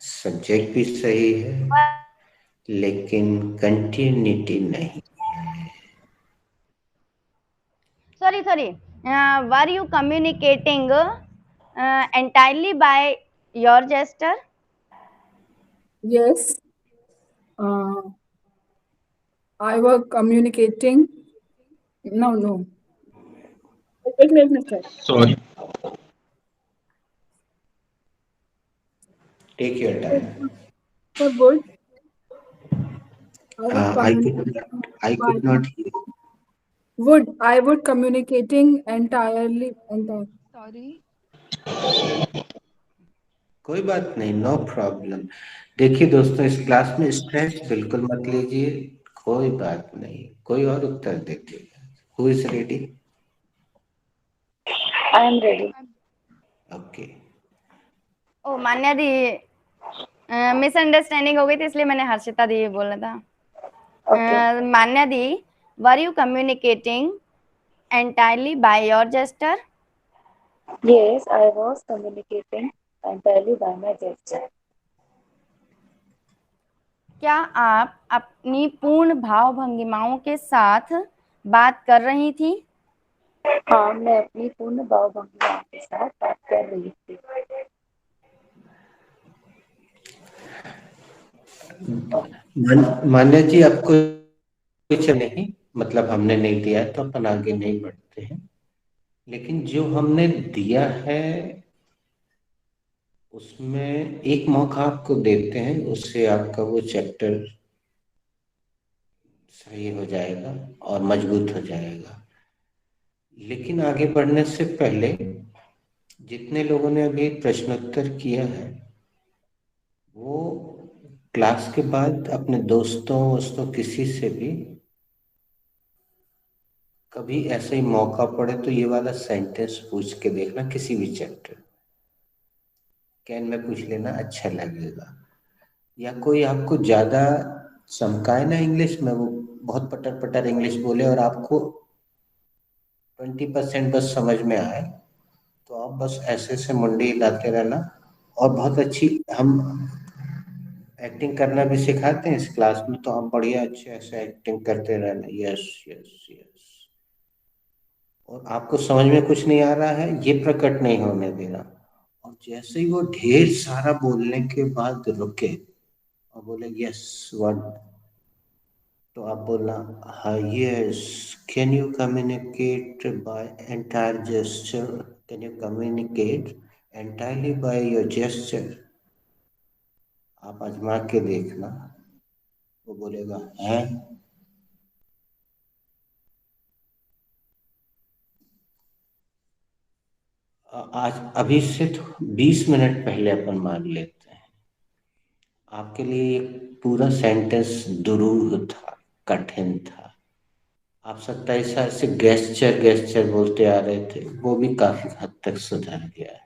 सब्जेक्ट भी सही है, लेकिन कंटिन्यूटी नहीं। sorry were you communicating entirely by your gesture? Yes. I was communicating. No. Let me try. Sorry. Take your time. For would, I would I communicating could not hear. I would communicating entirely. Sorry. कोई बात नहीं, नो प्रॉब्लम। देखिए दोस्तों, इस क्लास में स्ट्रेस बिल्कुल मत लीजिए, कोई बात नहीं, कोई और उत्तर दीजिएगा। Who is ready? I am ready. Okay. ओ मान्या दी, मिसअंडरस्टैंडिंग हो गई थी इसलिए मैंने हर्षिता दी बोला था। Okay. Manya the, were you communicating entirely by your gesture? Yes, I was communicating entirely by my gesture. क्या आप अपनी पूर्ण भाव भंगिमाओं के साथ बात कर रही थी? हाँ, मैं अपनी पूर्ण भाव भंगिमा के साथ बात कर रही थी। मान्या जी, आपको कुछ नहीं, मतलब हमने नहीं दिया तो अपन आगे नहीं बढ़ते हैं, लेकिन जो हमने दिया है उसमें एक मौका आपको देते हैं, उससे आपका वो चैप्टर सही हो जाएगा और मजबूत हो जाएगा। लेकिन आगे बढ़ने से पहले जितने लोगों ने अभी प्रश्नोत्तर किया है वो क्लास के बाद अपने दोस्तों किसी से भी कभी ऐसा ही मौका पड़े तो ये वाला सेंटेंस पूछ के देखना, किसी भी चैप्टर कैन में पूछ लेना, अच्छा लगेगा। या कोई आपको ज्यादा चमकाए ना इंग्लिश में, वो बहुत पटर पटर इंग्लिश बोले और आपको 20% बस समझ में आए, तो आप बस ऐसे से मुंडी हिलाते रहना। और बहुत अच्छी हम एक्टिंग करना भी सिखाते हैं इस क्लास में, तो आप बढ़िया अच्छे ऐसे एक्टिंग करते रहना, यस यस यस। और आपको समझ में कुछ नहीं आ रहा है ये प्रकट नहीं होने देना, और जैसे ही वो ढेर सारा बोलने के बाद रुके और बोले यस वर्ड, तो आप बोलना हाँ yes, can you communicate by entire gesture, can you communicate entirely by your gesture. आप आजमा के देखना, वो बोलेगा हैं। आज अभी से 20 मिनट पहले अपन मान लेते हैं आपके लिए एक पूरा सेंटेंस दुरूह था, कठिन था। आप 27 साल से गेस्चर बोलते आ रहे थे, वो भी काफी हद तक सुधर गया है।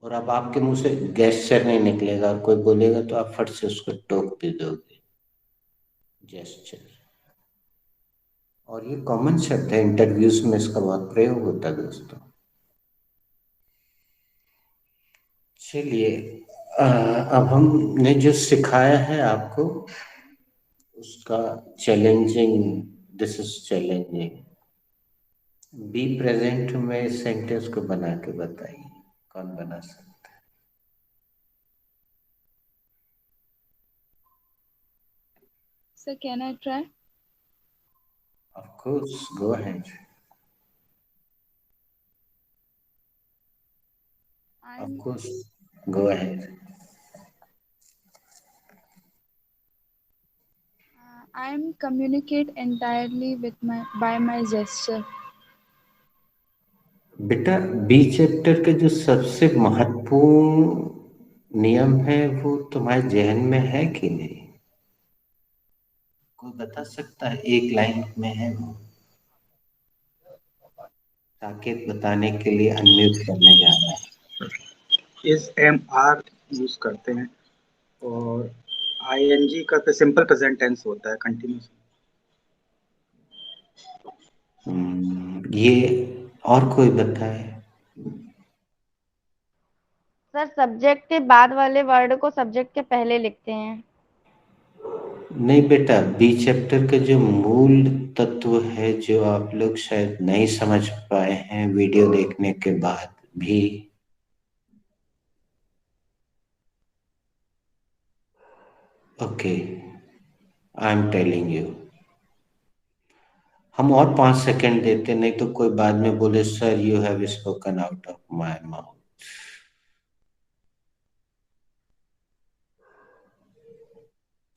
और अब आपके मुंह से गेस्चर नहीं निकलेगा, और कोई बोलेगा तो आप फट से उसको टोक भी दोगे, जेस्चर। और ये कॉमन शब्द है, इंटरव्यूज में इसका बहुत प्रयोग होता है दोस्तों। चलिए, अब हमने जो सिखाया है आपको उसका challenging, this is challenging. Be present में इस सेंटेंस को बना के बताइए, कौन बना सकता है? Sir, can I try? Of course, go ahead. Of course, go ahead. I am communicate entirely with by my gesture. बेटा, बी चैप्टर के जो सबसे महत्वपूर्ण नियम है वो तुम्हारे जहन में है कि नहीं? कोई बता सकता है? एक लाइन में है वो। साकेत बताने के लिए अनम्यूट करने जा रहा है। इस एम आर यूज करते हैं और आईएनजी का तो सिंपल प्रेजेंट टेंस होता है, कंटिन्यूस। ये और कोई बताए? सर सब्जेक्ट के बाद वाले वर्ड को सब्जेक्ट के पहले लिखते हैं। नहीं बेटा, बी चैप्टर के जो मूल तत्व है जो आप लोग शायद नहीं समझ पाए हैं वीडियो देखने के बाद भी, okay, I am telling you. हम और 5 सेकंड देते, नहीं तो कोई बाद में बोले sir you have spoken out of my mouth.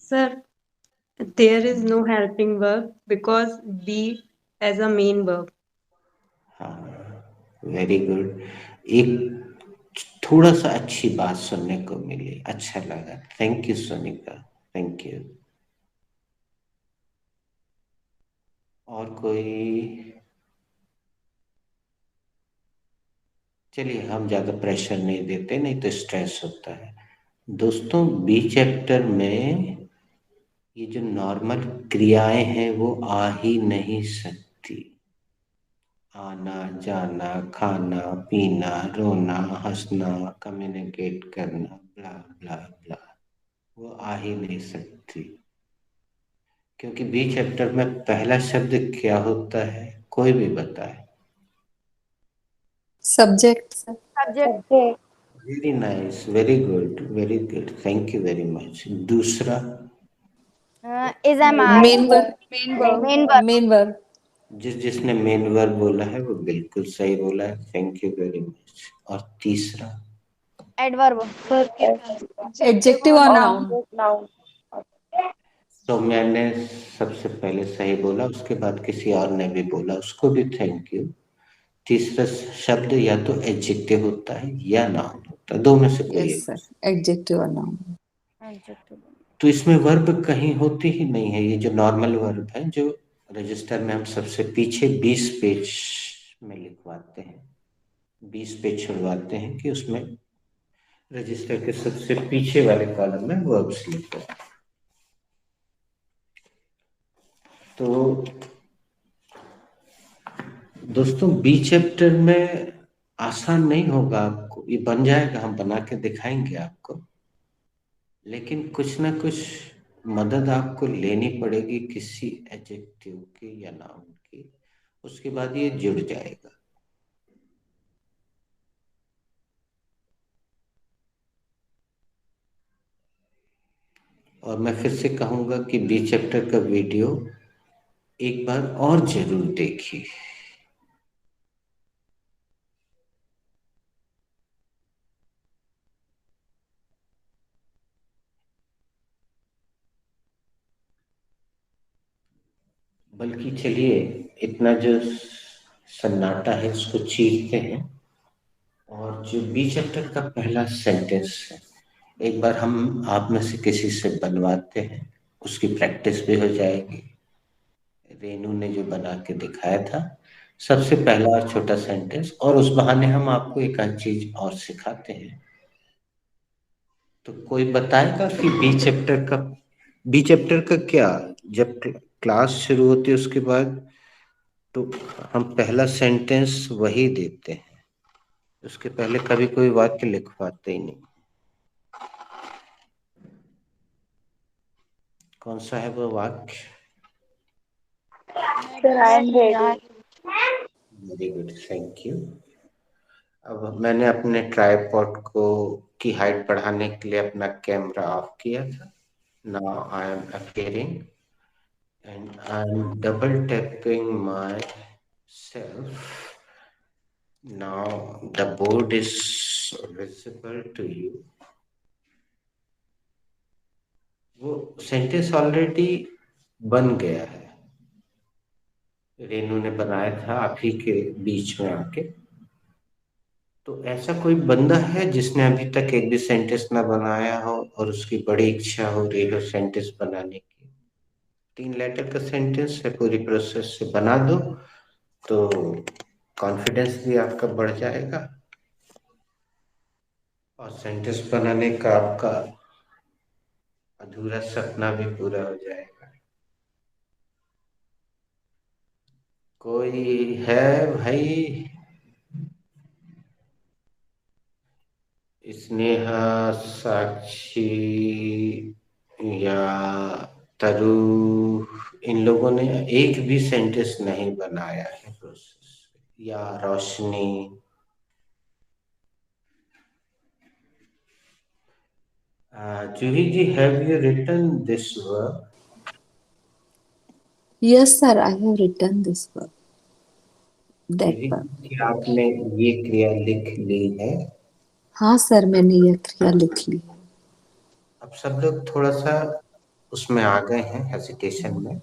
Sir, there is no helping verb because be as a main verb. हाँ, वेरी गुड। एक थोड़ा सा अच्छी बात सुनने को मिली, अच्छा लगा। Thank you Sonika, thank you. और कोई? चलिए, हम ज्यादा प्रेशर नहीं देते, नहीं तो स्ट्रेस होता है। दोस्तों, बी चैप्टर में ये जो नॉर्मल क्रियाएं हैं वो आ ही नहीं सकती। आना, जाना, खाना, पीना, रोना, हंसना, कम्युनिकेट करना, ब्ला ब्ला ब्ला, वो आ ही नहीं सकती। क्योंकि बी चैप्टर में पहला शब्द क्या होता है, कोई भी बताए? Subject. Subject. Very nice, very good, very good, thank you very much. दूसरा? Is am main verb. Main verb. Main verb. जिसने मेन वर्ब बोला है वो बिल्कुल सही बोला है, थैंक यू वेरी मच। और तीसरा? एडवर्ब। एडजेक्टिव और नाउन। नाउन। तो मैंने सबसे पहले सही बोला, उसके बाद किसी और ने भी बोला, उसको भी थैंक यू। तीसरा शब्द या तो एडजेक्टिव होता है या नाउन होता है, दो में से कोई यस एक। सर, एडजेक्टिव और नाउन। तो इसमें वर्ब कहीं होती ही नहीं है। ये जो नॉर्मल वर्ब है जो रजिस्टर में हम सबसे पीछे 20 पेज में लिखवाते हैं, 20 पेज छुड़वाते हैं कि उसमें रजिस्टर के सबसे पीछे वाले कॉलम में वर्ब्स लिखो। तो दोस्तों, बी चैप्टर में आसान नहीं होगा आपको, ये बन जाएगा, हम बना के दिखाएंगे आपको, लेकिन कुछ ना कुछ मदद आपको लेनी पड़ेगी किसी एडजेक्टिव की या नाउन की, उसके बाद ये जुड़ जाएगा। और मैं फिर से कहूंगा कि बी चैप्टर का वीडियो एक बार और जरूर देखिए। बल्कि चलिए, इतना जो सन्नाटा है इसको चीरते हैं, और जो बी चैप्टर का पहला सेंटेंस है, एक बार हम आप में से किसी से बनवाते हैं, उसकी प्रैक्टिस भी हो जाएगी। रेनू ने जो बना के दिखाया था, सबसे पहला और छोटा सेंटेंस, और उस बहाने हम आपको एक आध चीज और सिखाते हैं। तो कोई बताएगा कि बी चैप्टर का क्या, जब क्लास शुरू होती है उसके बाद तो हम पहला सेंटेंस वही देते हैं, उसके पहले कभी कोई वाक्य लिखवाते ही नहीं। कौन सा है वो वाक्य? Sir I am ready. Very good, thank you. अब मैंने अपने ट्राइपॉड को की हाइट बढ़ाने के लिए अपना कैमरा ऑफ किया था। Now I am appearing and I am double tapping myself. Now the board is visible to you. वो सेंटेंस ऑलरेडी बन गया है, रेनू ने बनाया था आप ही के बीच में आके। तो ऐसा कोई बंदा है जिसने अभी तक एक भी सेंटेंस ना बनाया हो और उसकी बड़ी इच्छा हो रही हो सेंटेंस बनाने की? 3 लेटर का सेंटेंस है, पूरी प्रोसेस से बना दो तो कॉन्फिडेंस भी आपका बढ़ जाएगा और सेंटेंस बनाने का आपका अधूरा सपना भी पूरा हो जाएगा। कोई है भाई? स्नेहा, साक्षी या तरु, इन लोगों ने एक भी सेंटेंस नहीं बनाया है प्रोसेस। या Roshni. Juhi ji, have you written this work? Yes, sir, I have written this work. That Juhi work. Ji, क्या आपने ये क्रिया लिख ली है? हाँ सर, मैंने यह क्रिया लिख ली है। अब सब लोग थोड़ा सा उसमें आ गए हैं, हेजिटेशन में।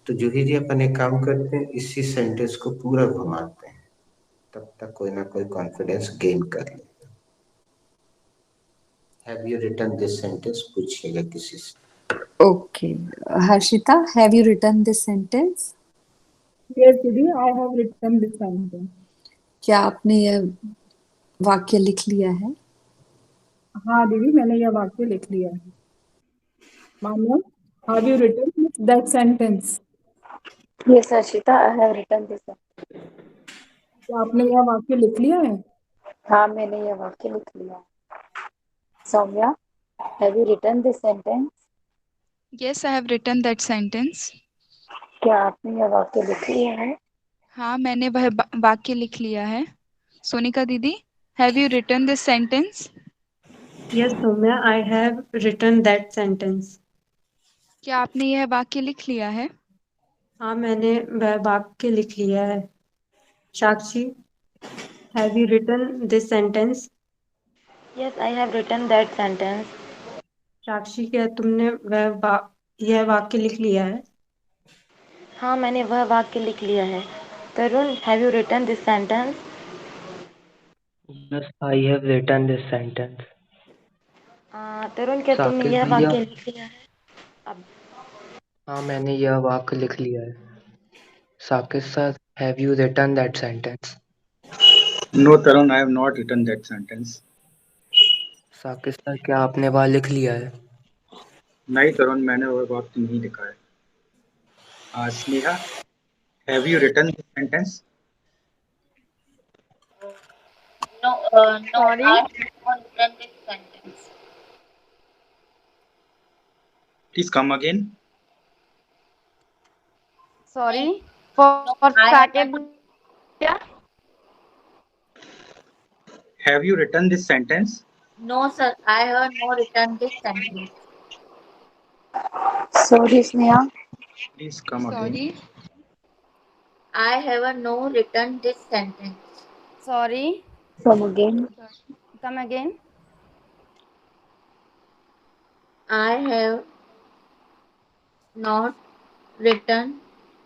तो जूही जी, अपन एक काम करते हैं, इसी सेंटेंस को पूरा घुमाते हैं, तब तक कोई ना कोई कॉन्फिडेंस गेन कर ले। Have you written this sentence पूछिएगा किसी से। Okay. Harshita, have you written this sentence? Yes, Didi, I have written this sentence. क्या आपने यह वाक्य लिख लिया है? हाँ दीदी, मैंने यह वाक्य लिख लिया है। मानो, have you written that sentence? Yes, Harshita, I have written this. क्या आपने यह वाक्य लिख लिया है? हाँ, मैंने यह वाक्य लिख लिया है। Saumya, have you written this sentence? Yes, I have written that sentence. क्या आपने यह वाक्य लिख लिया है? हाँ, मैंने वह वाक्य लिख लिया है। सोनिका दीदी, have you written this sentence? Yes, Soumya, I have written that sentence. क्या आपने यह वाक्य लिख लिया है? हाँ, मैंने वह वाक्य लिख लिया है। साक्षी, have you written this sentence? Yes, I have written that sentence. साक्षी, क्या तुमने यह वाक्य लिख लिया है? हाँ, मैंने वह वाक्य लिख लिया है। तरुण, have you written this sentence? Yes, I have written this sentence. तरुण, क्या तुमने साकिब यह भैया, वाक्य लिख लिया है? अब हाँ मैंने यह वाक्य लिख लिया है। Saqib sir, have you written that sentence? No, Tarun, I have not written that sentence. Saqib sir, क्या आपने वह लिख लिया है? नहीं तरुण, मैंने वो वाक्य नहीं लिखा है। Sneha, have you written this sentence? No, Sorry? I have not written this sentence. Please come again. Sorry for I have Saket. Yeah. Have you written this sentence? No, sir, I have not written this sentence. Sorry, Sneha. Please come again. Sorry. I have not written this sentence. Sorry. Come again. Come again. I have not written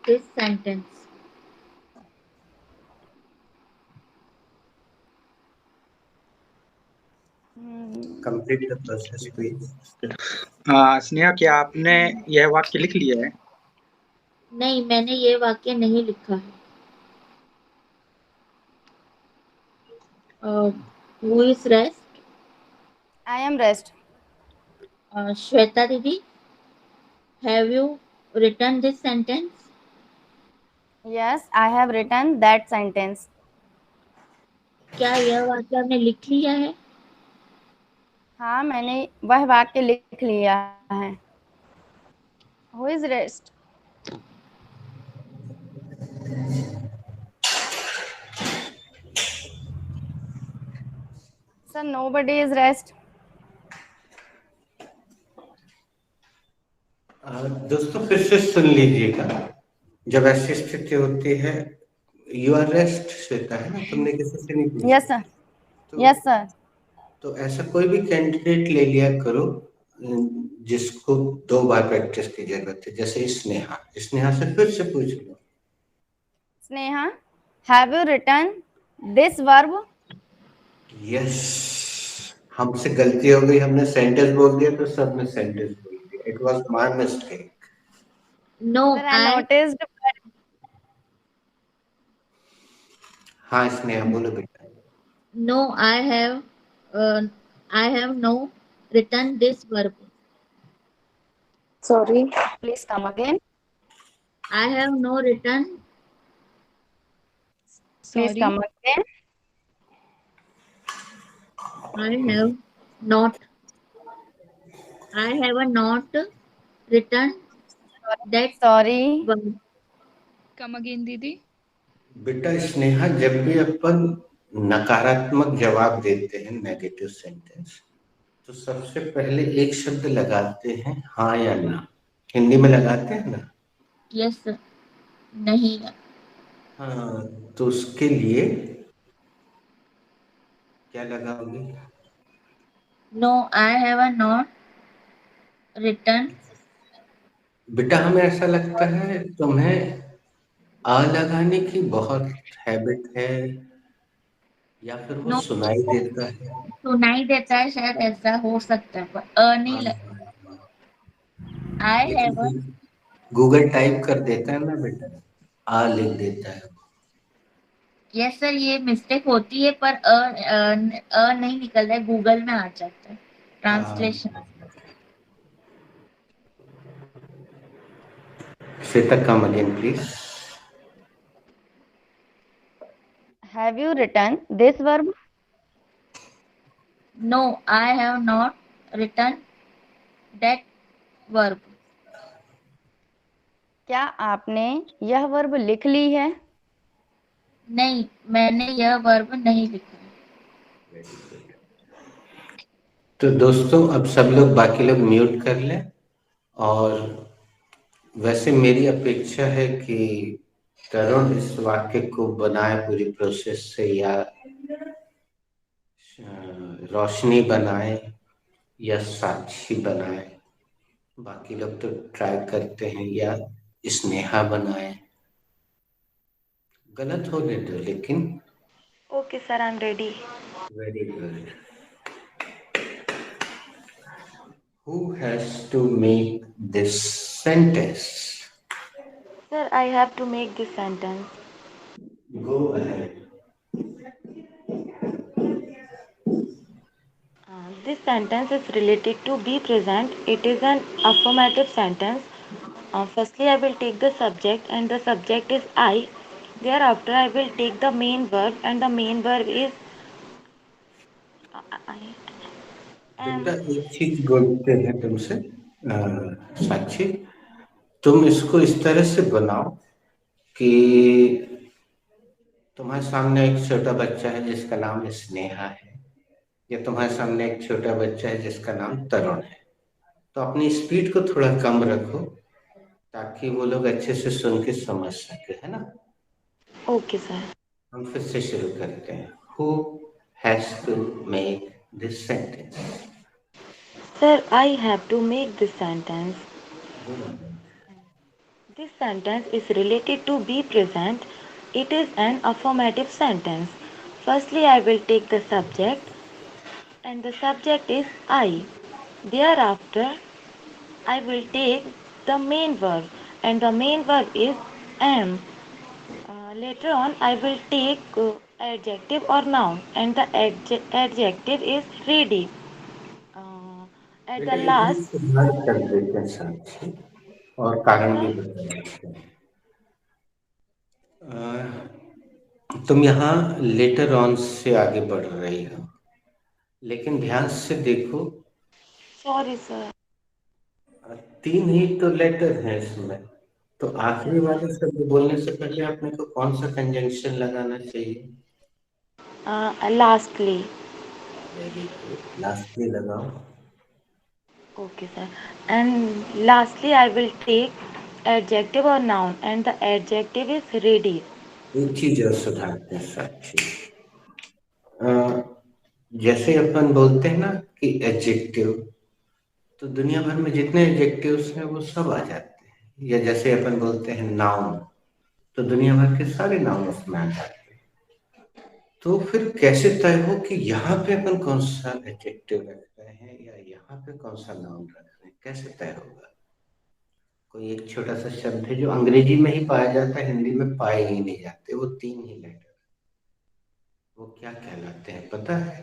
this sentence. Complete the process please. Sneha, क्या आपने यह वाक्य लिख लिया है? नहीं, मैंने ये वाक्य नहीं लिखा है। Who is rest? I am rest. Shweta Didi, have you written this sentence? Yes, I have written that sentence. क्या यह वाक्य आपने लिख लिया है? हाँ, मैंने वह वाक्य लिख लिया है। Who is rest? Sir, nobody is rest. दोस्तों फिर से सुन लीजिएगा, जब ऐसी स्थिति होती है, यू आर रेस्ट श्वेता, है ना? तुमने किसी से नहीं पूछा? Yes, sir. Yes, sir. तो ऐसा कोई भी कैंडिडेट ले लिया करो जिसको 2 बार प्रैक्टिस की जरूरत है। जैसे स्नेहा से फिर से पूछ लो। Sneha, have you written this verb? Yes, हमसे गलती हो गई, हमने सेंटेंस बोल दिया तो सबने सेंटेंस बोल दिया। It was my mistake. No, Sir, I noticed. हाँ स्नेहा बोलो बेटा। No, I have no written this verb. Sorry, please come again. I have no written please Sorry. come again. I have not. I have not written that Sorry. one. Come again, Didi. बेटा स्नेहा, जब भी अपन नकारात्मक जवाब देते हैं, नेगेटिव सेंटेंस, तो सबसे पहले एक शब्द लगाते हैं हाँ या ना। हिंदी में लगाते हैं ना? Yes, sir. नहीं. हाँ, तो उसके लिए क्या लगाओगे? No, I have not written. बेटा हमें ऐसा लगता है तुम्हें आ लगाने की बहुत हैबिट है, या फिर वो No, सुनाई देता है? सुनाई देता है, शायद ऐसा हो सकता है, पर नहीं लग. I have. लेकिन गूगल टाइप कर देता है ना बेटा, आ लिख देता है। यस सर, ये मिस्टेक होती है, पर नहीं निकल रहा है, गूगल में आ जाता है translation. Shweta, come again please. Have you written this verb? No, I have not written that verb. क्या आपने यह वर्ब लिख ली है? नहीं, मैंने यह वर्ब नहीं लिखा. तो दोस्तों, अब सब लोग, बाकी लोग म्यूट कर लें। और वैसे मेरी अपेक्षा है कि तरुण इस वाक्य को बनाए पूरी प्रोसेस से, या रोशनी बनाए, या साक्षी बनाए। बाकी लोग तो ट्राई करते हैं, या स्नेहा बनाए। गलत होने दो, लेकिन Okay, sir, I'm ready. Very good. Who has to make this sentence? Sir, I have to make this sentence. Go ahead. This sentence is related to be present. It is an affirmative sentence. Firstly, I will take the subject, and the subject is I. Thereafter, I will take the main verb, and the main verb is I am. बेटा एक चीज बोलते हैं तुमसे, साक्षी, तुम इसको इस तरह से बनाओ कि तुम्हारे सामने एक छोटा बच्चा है जिसका नाम स्नेहा है, या तुम्हारे सामने एक छोटा बच्चा है जिसका नाम तरुण है। तो अपनी स्पीड को थोड़ा कम रखो, ताकि वो लोग अच्छे से सुन के समझ सके, है ना? Okay, sir. हम फिर से शुरू करते हैं। Who has to make this sentence? Sir, I have to make this sentence. This sentence is related to be present. It is an affirmative sentence. Firstly, I will take the subject, and the subject is I. Thereafter, I will take the main verb, and the main verb is am. Later on, I will take adjective or noun, and the adjective is ready. At बेटा the एक last, सुधार कर देते हैं साक्षी, और कारण भी बता देते हैं। तुम यहाँ लेटर ऑन से आगे बढ़ रही हो, लेकिन ध्यान से देखो, sorry sir. 3 ही तो लेटर है इसमें। तो आखिरी वाले शब्द बोलने से पहले अपने को कौन सा कंजंक्शन लगाना चाहिए? Lastly. वेरी गुड, लास्टली लगाओ। Okay, sir. And lastly, I will take adjective or noun, and the adjective is ready. एक चीज और सुधारते हैं साक्षी, जैसे अपन बोलते हैं ना कि एडजेक्टिव, तो दुनिया भर में जितने एडजेक्टिव्स हैं वो सब आ जाते हैं। या जैसे अपन बोलते हैं नाउन, तो दुनिया भर के सारे नाउन उसमें आ जाते हैं। तो फिर कैसे तय हो कि यहाँ पे अपन कौन सा एडजेक्टिव रख रहे हैं, या यहाँ पे कौन सा नाउन रख रहे हैं? कैसे तय होगा? कोई एक छोटा सा शब्द है जो अंग्रेजी में ही पाया जाता है, हिंदी में पाए ही नहीं जाते, वो 3 ही लेटर, वो क्या कहलाते हैं पता है?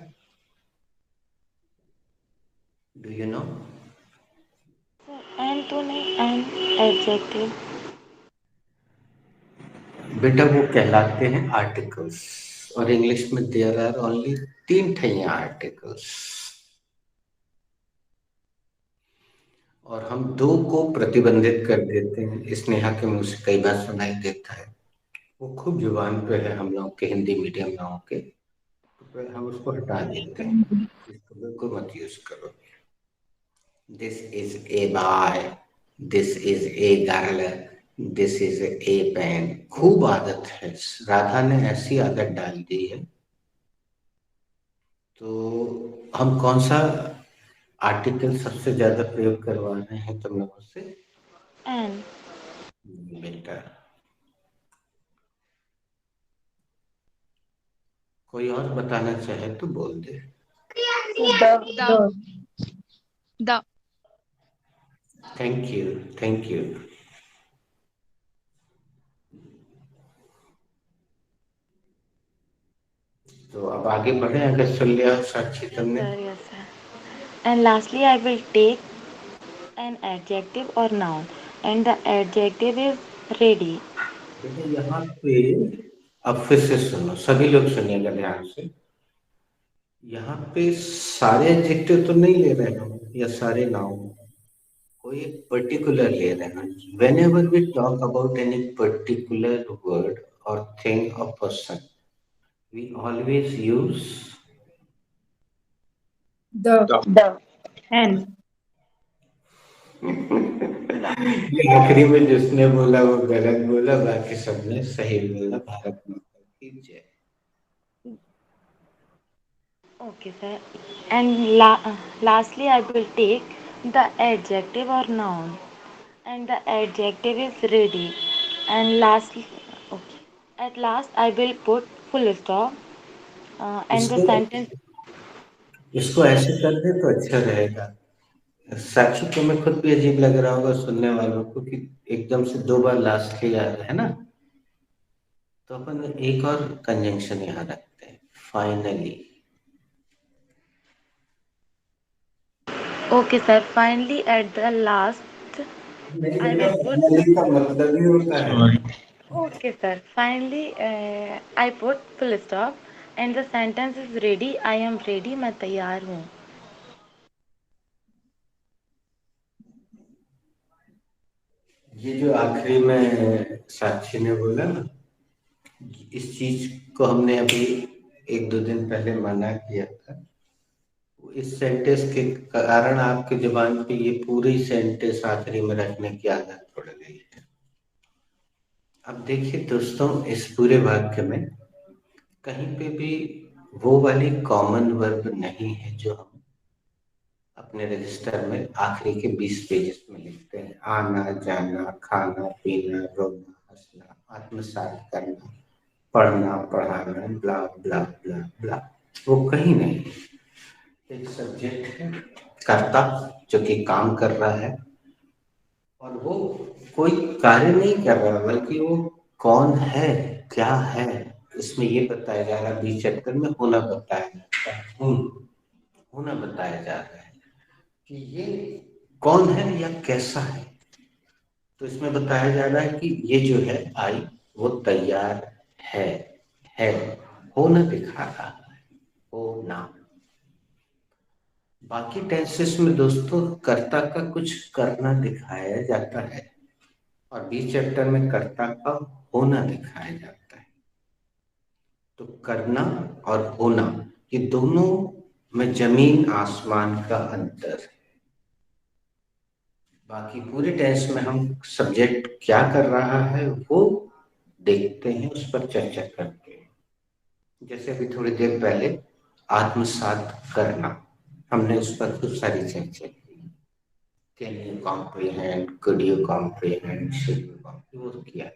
Do you no? And to name an adjective. बेटा वो कहलाते हैं आर्टिकल्स, और इंग्लिश में देयर आर ओनली 3 ठैया आर्टिकल्स, और हम 2 को प्रतिबंधित कर देते हैं। स्नेहा के मुंह से कई बार सुनाई देता है, वो खूब जुबान पे है हम लोग के हिंदी मीडियम लोगों के, तो हम उसको हटा देते हैं, इसको बिल्कुल मत यूज करो। This is a boy, this is a girl, this is a pen. खूब आदत है, राधा ने ऐसी आदत डाल दी है। तो हम कौन सा आर्टिकल सबसे ज्यादा प्रयोग करवा रहे हैं तुम लोगों से? एन। बेटा कोई और बताना चाहे तो बोल दे। The. Thank you, thank you. तो अब आगे बढ़े, अगर सुन लिया साक्षी तुमने। Yes, sir. And lastly, I will take an adjective or noun, and the adjective is ready. बेटा यहाँ पे अब फिर से सुनो, सभी लोग सुनिएगा ध्यान से। यहाँ पे सारे एडजेक्टिव तो नहीं ले रहे हम, या सारे नाउन, कोई एक पर्टिकुलर ले रहे हैं। Whenever we talk about any particular word or thing or person, we always use The. And. ये आखिरी में जिसने बोला वो गलत बोला, बाकी सबने सही बोला। भारत माता की जय। Okay, sir. And lastly, I will take the adjective or noun, and the adjective is ready. And lastly, okay. At last, I will put full stop, and the इसको sentence. इसको ऐसे कर दे तो अच्छा रहेगा। साक्षी को मैं खुद भी अजीब लग रहा होगा सुनने वालों को कि एकदम से 2 बार लास्ट ले आ रहा है ना, तो अपन एक और कंजंक्शन यहाँ रखते हैं, finally. Okay, sir. Finally, at the last, I will put. Finally का मतलब ही होता है। Okay, sir. Finally, I put full stop, and the sentence is ready. I am ready. मैं तैयार हूँ. ये जो आखिरी में साक्षी ने बोला ना, इस चीज को हमने अभी 1-2 दिन पहले मना किया था। इस सेंटेंस के कारण आपके जुबान पे ये पूरी सेंटेंस आखिरी में रखने की आदत पड़ गई है। अब देखिए दोस्तों, इस पूरे वाक्य में कहीं पे भी वो वाली कॉमन वर्ब नहीं है जो हम अपने रजिस्टर में आखिरी के 20 पेजेस में लिखते हैं। आना, जाना, खाना, पीना, रोना, हंसना, आत्मसात करना, पढ़ना, पढ़ाना, ब्ला ब्ला ब्ला ब्ला, वो कहीं नहीं। एक सब्जेक्ट है, कर्ता, जो कि काम कर रहा है, और वो कोई कार्य नहीं कर रहा, बल्कि वो कौन है, क्या है, इसमें ये बताया जा रहा है। बीच चैप्टर में होना बताया जाता है, होना बताया जा रहा है कि ये कौन है या कैसा है। तो इसमें बताया जा रहा है कि ये जो है आई, वो तैयार है, होना दिखा रहा है, होना। बाकी टेंसेस में दोस्तों कर्ता का कुछ करना दिखाया जाता है, और बीच चैप्टर में कर्ता का होना दिखाया जाता है। तो करना और होना, ये दोनों में जमीन आसमान का अंतर है। बाकी पूरे टेंस में हम सब्जेक्ट क्या कर रहा है वो देखते हैं, उस पर चर्चा करते हैं। जैसे अभी थोड़ी देर पहले आत्मसात करना, हमने उस पर खूब सारी चर्चा की। Can you comprehend, could you comprehend, should you comprehend, वो किया।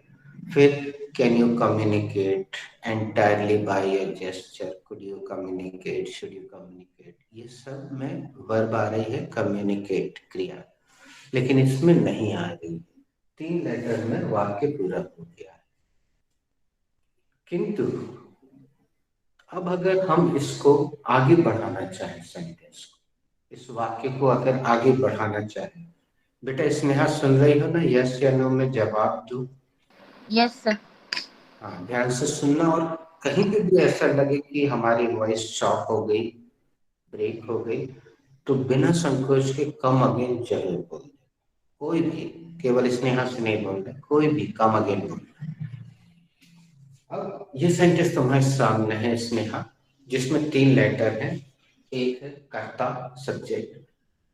फिर can you communicate entirely by your gesture, could you communicate, should you communicate, ये सब में वर्ब आ रही है कम्युनिकेट क्रिया, लेकिन इसमें नहीं आ रही। 3 लेटर में वाक्य पूरा हो गया। किंतु अब अगर हम इसको आगे बढ़ाना चाहें, सेंटेंस को, इस वाक्य को अगर आगे बढ़ाना चाहें, बेटा स्नेहा सुन रही हो ना? यस या नो में जवाब दो। Yes sir. हाँ, ध्यान से सुनना, और कहीं पे भी ऐसा लगे कि हमारी वॉइस चॉप हो गई, ब्रेक हो गई, तो बिना संकोच के कम अगेन जरूर बोल दे। कोई भी, केवल स्नेहा से नहीं बोल रहे, कोई भी कम अगेन बोल रहे। अब ये सेंटेंस तुम्हारे सामने है स्नेहा, जिसमें 3 लेटर हैं। एक है कर्ता सब्जेक्ट,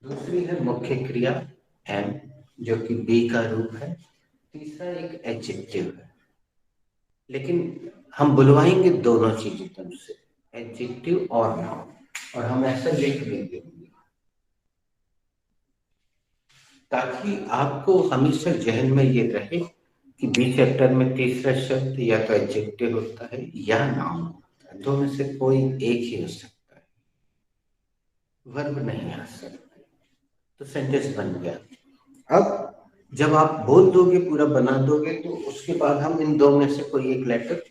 दूसरी है मुख्य क्रिया एम जो कि बी का रूप है, तीसरा एक एडजेक्टिव है। लेकिन हम बुलवाएंगे दोनों चीजें तुमसे, एडजेक्टिव और नाउन, और हम ऐसा लिख देंगे ताकि आपको हमेशा जहन में ये रहे कि बी चैप्टर में तीसरा शब्द या तो एडजेक्टिव होता है या नाउन होता है, दो में से कोई एक ही हो सकता है, वर्ब नहीं आ सकता। तो सेंटेंस बन गया। अब जब आप बोल दोगे, पूरा बना दोगे, तो उसके बाद हम इन दो में से कोई एक लेटर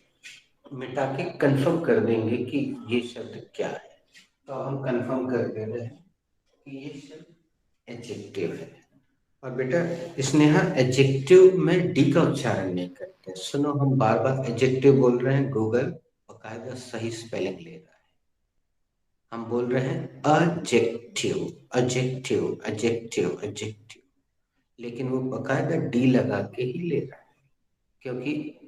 मिटा के कंफर्म कर देंगे कि ये शब्द क्या है। तो हम कंफर्म कर दे रहे हैं कि ये शब्द एडजेक्टिव है। और बेटा स्नेहा, एडजेक्टिव में डी का उच्चारण नहीं करते। सुनो, हम बार बार एडजेक्टिव बोल रहे हैं, गूगल बकायदा सही स्पेलिंग ले रहा है। हम बोल रहे हैं अजेक्टिव, एडजेक्टिव, एडजेक्टिव, एडजेक्टिव, लेकिन वो बकायदा डी लगा के ही ले रहा है, क्योंकि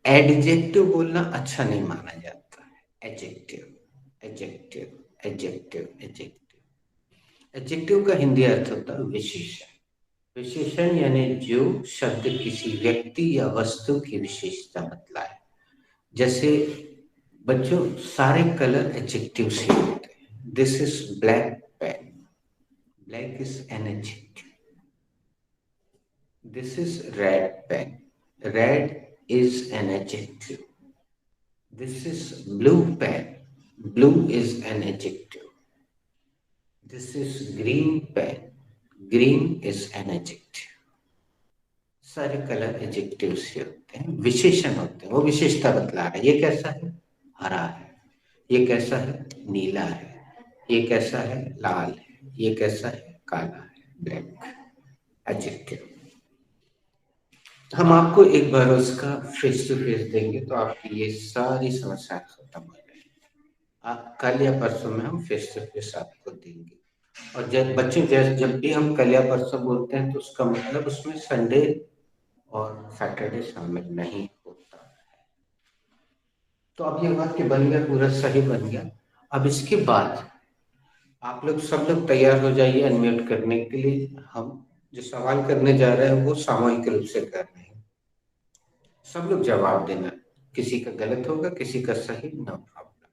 एडजेक्टिव बोलना अच्छा नहीं माना जाता है। Adjective, adjective, adjective, adjective. Adjective का हिंदी अर्थ होता है विशेषण। विशेषण यानी जो शब्द किसी व्यक्ति या वस्तु की विशेषता बतलाए। जैसे बच्चों, सारे कलर एडजेक्टिव से होते हैं। This is black pen, black is an adjective. This is red pen, red is an adjective. This is blue pen, blue is an adjective. This is green pen, green is an adjective. सारे कलर एडजेक्टिव से होते हैं, विशेषण होते हैं, वो विशेषता बतला रहा है। ये कैसा है? हरा है। ये कैसा है? नीला है। ये कैसा है? लाल है। ये कैसा है? काला है, ब्लैक। एडजेक्टिव। हम आपको एक बार उसका फेस टू फेस देंगे तो आपकी ये सारी समस्या खत्म हो जाएगी। आप कल या परसों में हम फेस टू फेस आपको देंगे। और जब बच्चे जब भी हम कल या परसों बोलते हैं तो उसका मतलब उसमें संडे और सैटरडे शामिल नहीं होता है। तो अब ये वाक्य बन गया, पूरा सही बन गया। अब इसके बाद आप लोग सब लोग तैयार हो जाइए अनम्यूट करने के लिए। हम जो सवाल करने जा रहे हैं वो सामूहिक रूप से कर रहे हैं। सब लोग जवाब देना, किसी का गलत होगा, किसी का सही, नो प्रॉब्लम।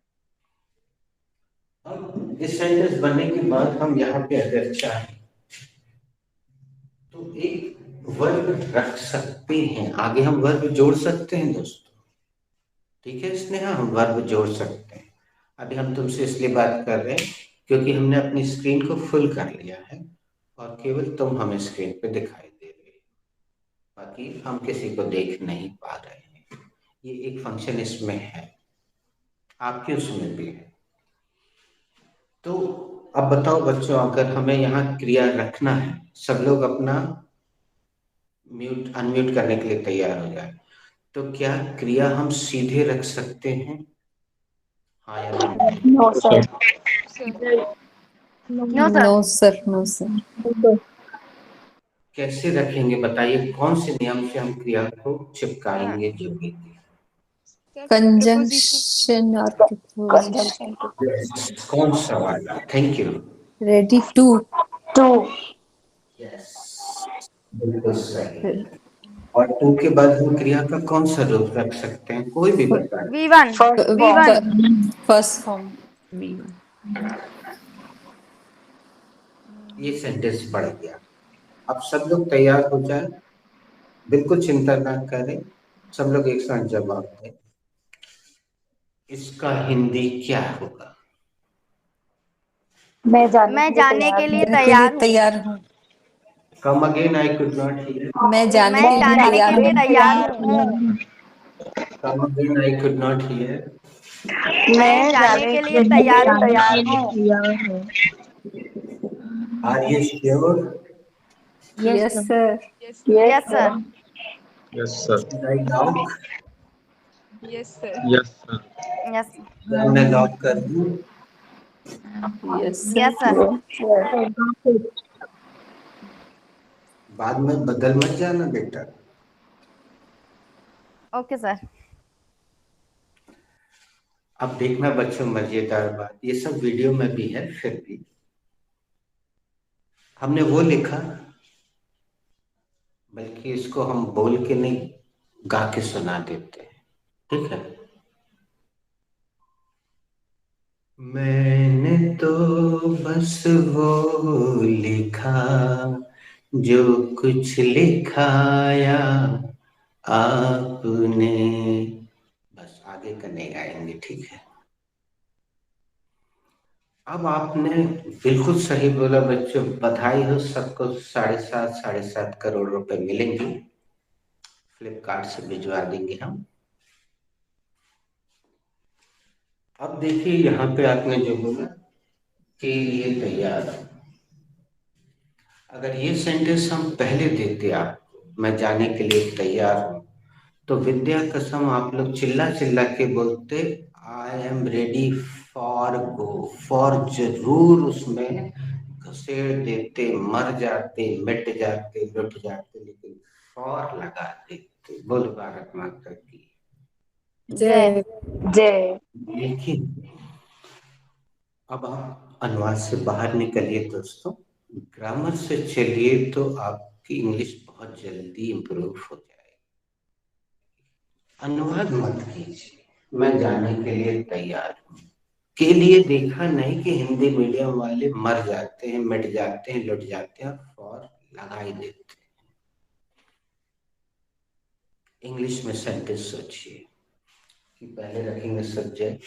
अब इस सेंटेंस बनने के बाद हम यहाँ पे अगर चाहें तो एक वर्ब रख सकते हैं, आगे हम वर्ब जोड़ सकते हैं दोस्तों। ठीक है स्नेहा, हम वर्ब जोड़ सकते हैं। अभी हम तुमसे इसलिए बात कर रहे हैं क्योंकि हमने अपनी स्क्रीन को फुल कर लिया है और केवल तुम हमें स्क्रीन पे दिखाई दे रहे हो, बाकी हम किसी को देख नहीं पा रहे हैं। ये एक फंक्शन इसमें है, आपके उसमें भी है। तो अब बताओ बच्चों, अगर हमें यहाँ क्रिया रखना है, सब लोग अपना म्यूट अनम्यूट करने के लिए तैयार हो जाए, तो क्या क्रिया हम सीधे रख सकते हैं? हाँ या नहीं? No sir. No, sir. No, sir. कैसे रखेंगे बताइए, कौन से नियम से हम क्रिया को चिपकाएंगे, जोड़ेंगे? Conjunction or preposition. कौन सा वाला? Thank you. Ready to. Yes, बिल्कुल सही। और टू के बाद हम क्रिया का कौन सा रूप रख सकते हैं? कोई भी बताए। V1 First form. V1. ये सेंटेंस बढ़ गया। अब सब लोग तैयार हो जाए, बिल्कुल चिंता ना करें, सब लोग एक साथ जवाब दें। इसका हिंदी क्या होगा? मैं जाने के लिए तैयार हूँ। Come again, I could not hear. मैं जाने के लिए तैयार हूँ। Come again, I could not hear. मैं जाने के लिए तैयार हूँ। Are you sure? Yes, sir. Yes sir. Yes sir. Right now Yes, sir. Yes, sir. Yes. क्या मैं लॉक कर दूं? Yes, Yes, sir. बाद में बदल मत जाना बेटा। Okay, sir. अब देखना बच्चों, मजेदार बात, ये सब वीडियो में भी है, फिर भी हमने वो लिखा, बल्कि इसको हम बोल के नहीं, गा के सुना देते हैं, ठीक है? मैंने तो बस वो लिखा जो कुछ लिखाया आपने, बस आगे का नहीं गाएंगे, ठीक है? अब आपने बिल्कुल सही बोला बच्चों, बधाई हो सबको, 7.5 करोड़ रुपए मिलेंगे, फ्लिपकार्ट से भिजवा देंगे हम। अब देखिए यहाँ पे आपने जो बोला कि ये तैयार है, अगर ये सेंटेंस हम पहले देते आपको, मैं जाने के लिए तैयार हूं, तो विद्या कसम आप लोग चिल्ला चिल्ला के बोलते आई am ready for go, for जरूर उसमें घसेड़ देते, मर जाते, मिट जाते, लुट जाते, लेकिन फॉर लगा देते। बोल भारत माता की जय। जय। लेकिन अब आप अनुवाद से बाहर निकलिए दोस्तों, ग्रामर से चलिए, तो आपकी इंग्लिश बहुत जल्दी इंप्रूव हो जाएगी। अनुवाद मत कीजिए, मैं जाने के लिए तैयार हूं के लिए देखा नहीं कि हिंदी मीडियम वाले मर जाते हैं, मिट जाते हैं, लुट जाते हैं, और लगा ही देते हैं। इंग्लिश में सेंटेंस सोचिए कि पहले रखेंगे सब्जेक्ट,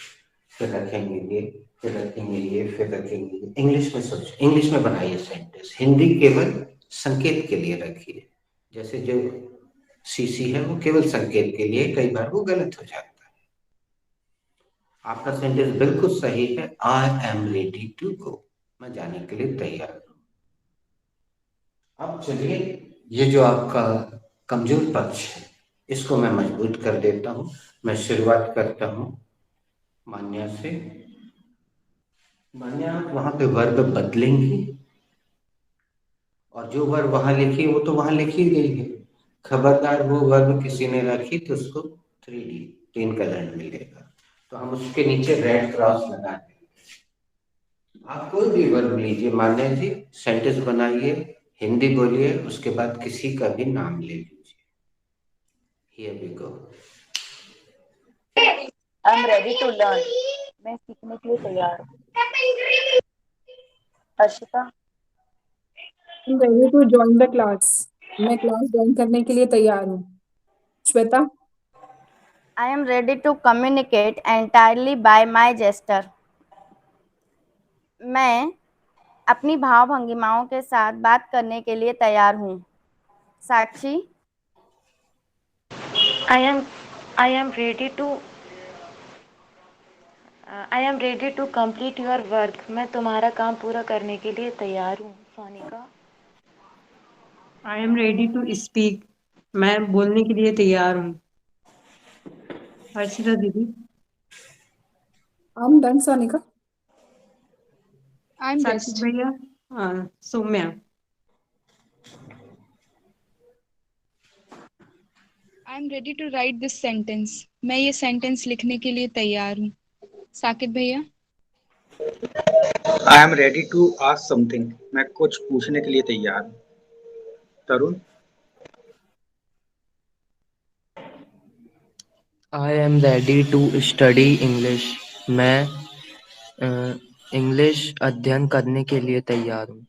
फिर रखेंगे ये, फिर रखेंगे ये, फिर रखेंगे ये। इंग्लिश में सोचिए, इंग्लिश में बनाइए सेंटेंस, हिंदी केवल संकेत के लिए रखिए। जैसे जो सीसी है वो केवल संकेत के लिए, कई बार वो गलत हो जाता है। आपका सेंटेंस बिल्कुल सही है, I am ready to go, मैं जाने के लिए तैयार हूं। अब चलिए, ये जो आपका कमजोर पक्ष है इसको मैं मजबूत कर देता हूं। मैं शुरुआत करता हूं मान्या से। मान्या, आप वहां पे वर्ब बदलेंगी, और जो वर्ब वहां लिखी वो तो वहां लिखी गई है, खबरदार वो वर्ब किसी ने रखी तो उसको 3D 3 कलर मिलेगा, तो हम उसके नीचे रेड क्रॉस लगा देंगे। आप कोई भी वर्ब लीजिए, मान्या जी, सेंटेंस बनाइए, हिंदी बोलिए, उसके बाद किसी का भी नाम ले लीजिए। Here we go. I am ready to learn. मैं सीखने के लिए तैयार हूँ। Harshita. I'm ready to join the class. मैं क्लास ज्वाइन करने के लिए तैयार हूँ। Shweta. I am ready to communicate entirely by my gesture. मैं अपनी भाव भंगिमाओं के साथ बात करने के लिए तैयार हूँ। साक्षी। I am ready to I am ready to complete your work. मैं तुम्हारा काम पूरा करने के लिए तैयार हूँ। Sonika. I am ready to speak. मैं बोलने के लिए तैयार हूँ। हर्षिता दीदी। I'm done, Sonika. I'm Sakshi just. भैया। Saumya. I'm ready to write this sentence. मैं ये सेंटेंस लिखने के लिए तैयार हूँ। साकिब भैया। I am ready to ask something. मैं कुछ पूछने के लिए तैयार हूँ। तरुण। I am ready to study English. मैं इंग्लिश अध्ययन करने के लिए तैयार हूँ।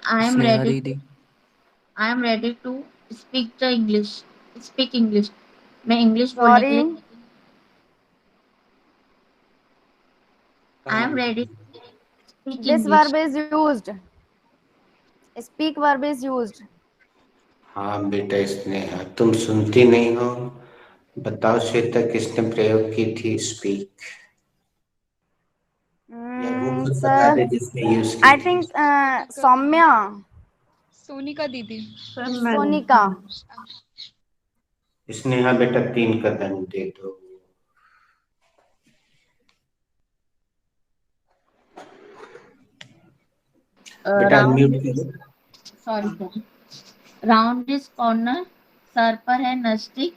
I am Sneha ready. दीदी। I am ready to speak the English. Speak English. मैं इंग्लिश बोलने के Sorry. लिए I am ready to speak This English. verb is used. Speak verb is used. हाँ बेटा स्नेहा, तुम सुनती नहीं हो। बताओ श्वेता, किसने प्रयोग की थी स्पीक? या वो खुद बता Sir, दे जिसने यूज की I थी। think Soumya. सोनिका दीदी। सर मैंने सोनिका। स्नेहा बेटा 3 कदम दे दो। बेटा राउंड अनम्यूट करो। Sorry sir. Round is corner, sir पर है नजदीक।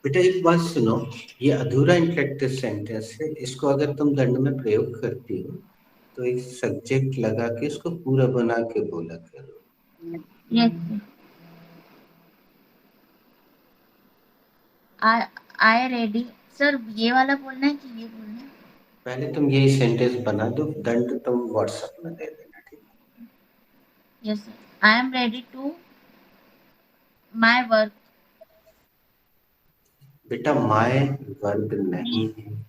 बेटा एक बात सुनो, ये अधूरा इंटरेक्टिव सेंटेंस है, इसको अगर तुम दंड में प्रयोग करती हो तो एक सब्जेक्ट लगा के इसको पूरा बना के बोला करो। यस। I ready. सर ये वाला बोलना है कि ये बोलना है? पहले तुम यही सेंटेंस बना दो, दंड तुम व्हाट्सएप में दे देना, ठीक है? Yes sir. I am ready to my work. बेटा माय वर्ब नहीं है।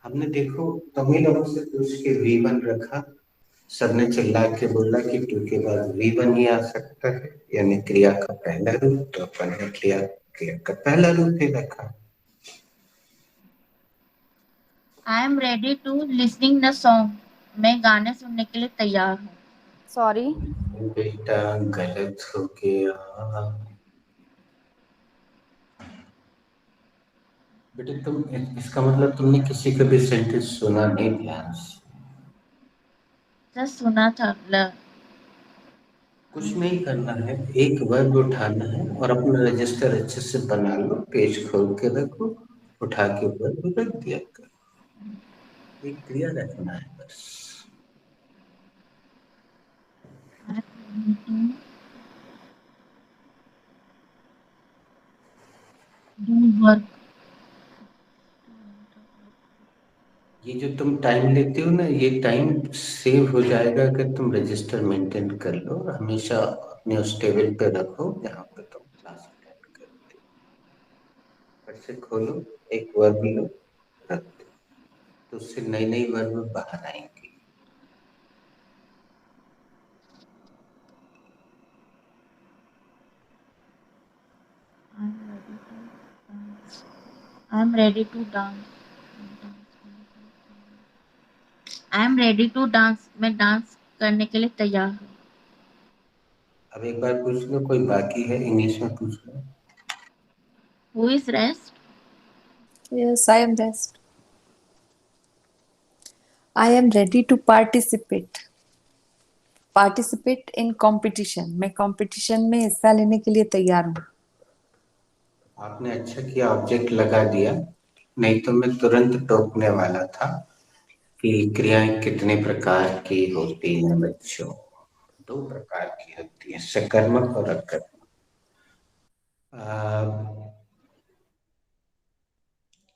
हमने देखो तमिल लोगों से पूछ के V1 रखा, सबने चिल्ला के बोला कि टू के बाद V1 ही आ सकता है, यानी क्रिया का पहला रूप, तो अपन ने क्रिया का पहला रूप ही रखा। I am ready to listening the song. मैं गाने सुनने के लिए तैयार हूँ। सॉरी। बेटा गलत हो गया। बेटा तुम, इसका मतलब तुमने किसी का भी सेंटेंस सुना नहीं ध्यान से। सर सुना था कुछ नहीं करना है, एक वर्ब उठाना है और अपना रजिस्टर अच्छे से बना लो, पेज खोल के रखो, उठा के वर्ब रख दिया करो, एक क्रिया रखना है बस। Do work. ये जो तुम टाइम लेते हो ना, ये टाइम सेव हो जाएगा अगर तुम रजिस्टर मेंटेन कर लो और हमेशा अपने उस टेबल पे रखो जहाँ पे तुम क्लास अटेंड करते हो। फिर से खोलो, एक वर्ब लो, रख दो, तो उससे नई नई वर्ब बाहर आएंगी। I am ready to dance. I am ready to dance. मैं डांस करने के लिए तैयार हूँ। अब एक बार पूछ लो, कोई बाकी है इंग्लिश में पूछ लो। Who is rest? Yes, I am rest. I am ready to participate. Participate in competition. मैं competition में हिस्सा लेने के लिए तैयार हूँ। आपने अच्छा किया ऑब्जेक्ट लगा दिया, नहीं तो मैं तुरंत टोकने वाला था कि क्रियाएं कितने प्रकार की होती हैं बच्चों। 2 प्रकार की होती है, सकर्मक और अकर्मक।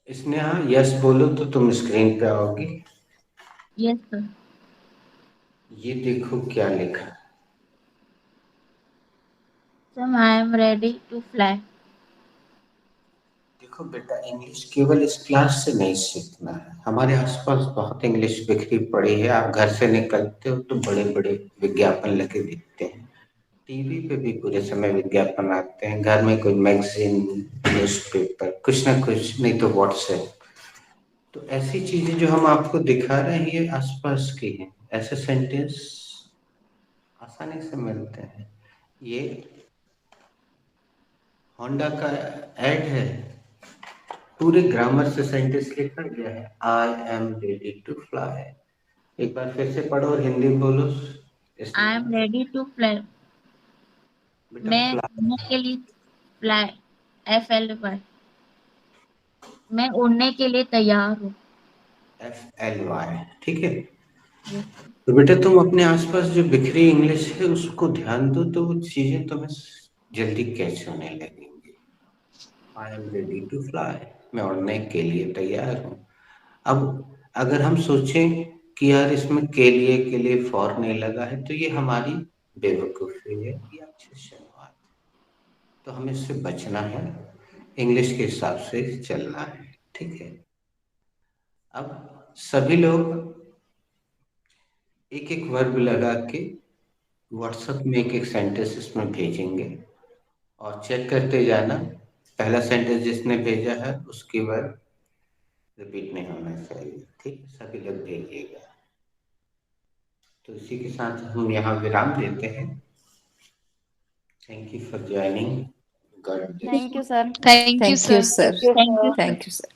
स्नेहा यस बोलो तो तुम स्क्रीन पे आओगी। Yes sir. ये देखो क्या लिखा। Sir I am ready to fly. देखो बेटा, इंग्लिश केवल इस क्लास से नहीं सीखना है, हमारे आसपास बहुत इंग्लिश बिखरी पड़ी है। आप घर से निकलते हो तो बड़े बड़े विज्ञापन लगे दिखते हैं, टीवी पे भी पूरे समय विज्ञापन आते हैं, घर में कोई मैगजीन, न्यूज़पेपर, कुछ ना कुछ, नहीं तो व्हाट्सएप। तो ऐसी चीजें जो हम आपको दिखा रहे हैं ये आसपास की हैं, ऐसे सेंटेंस आसानी से मिलते हैं। ये होंडा का एड है, पूरे ग्रामर से सेंटेंस लिखा गया है, I am ready to fly. एक बार फिर से पढ़ो और हिंदी बोलो। I am ready to fly. बेटा मैं फ्लाई, उड़ने के लिए फ्लाई, FLY। मैं उड़ने के लिए तैयार हूँ। FLY, ठीक है। तो बेटा तुम अपने आसपास जो बिखरी इंग्लिश है उसको ध्यान दो, तो वो चीजें तुम्हें जल्दी कैच होने लगेंगी। I am ready to fly, मैं उड़ने के लिए तैयार हूँ। अब अगर हम सोचें कि यार इसमें के लिए फॉर नहीं लगा है, तो ये हमारी बेवकूफ़ी है या शिक्षणवाद, तो हमें इससे बचना है, इंग्लिश के हिसाब से चलना है, ठीक है। अब सभी लोग एक एक वर्ब लगा के व्हाट्सएप में एक एक सेंटेंस इसमें भेजेंगे और चेक करते जाना, पहला सेंटेंस जिसने भेजा है उसकी वर्ब रिपीट नहीं होना चाहिए, ठीक, सभी लोग भेजिएगा। तो इसी के साथ हम यहाँ विराम देते हैं। Thank you for joining. God bless. Thank you, sir. Thank you, Thank you, sir. sir. Thank you, sir. Thank you, sir.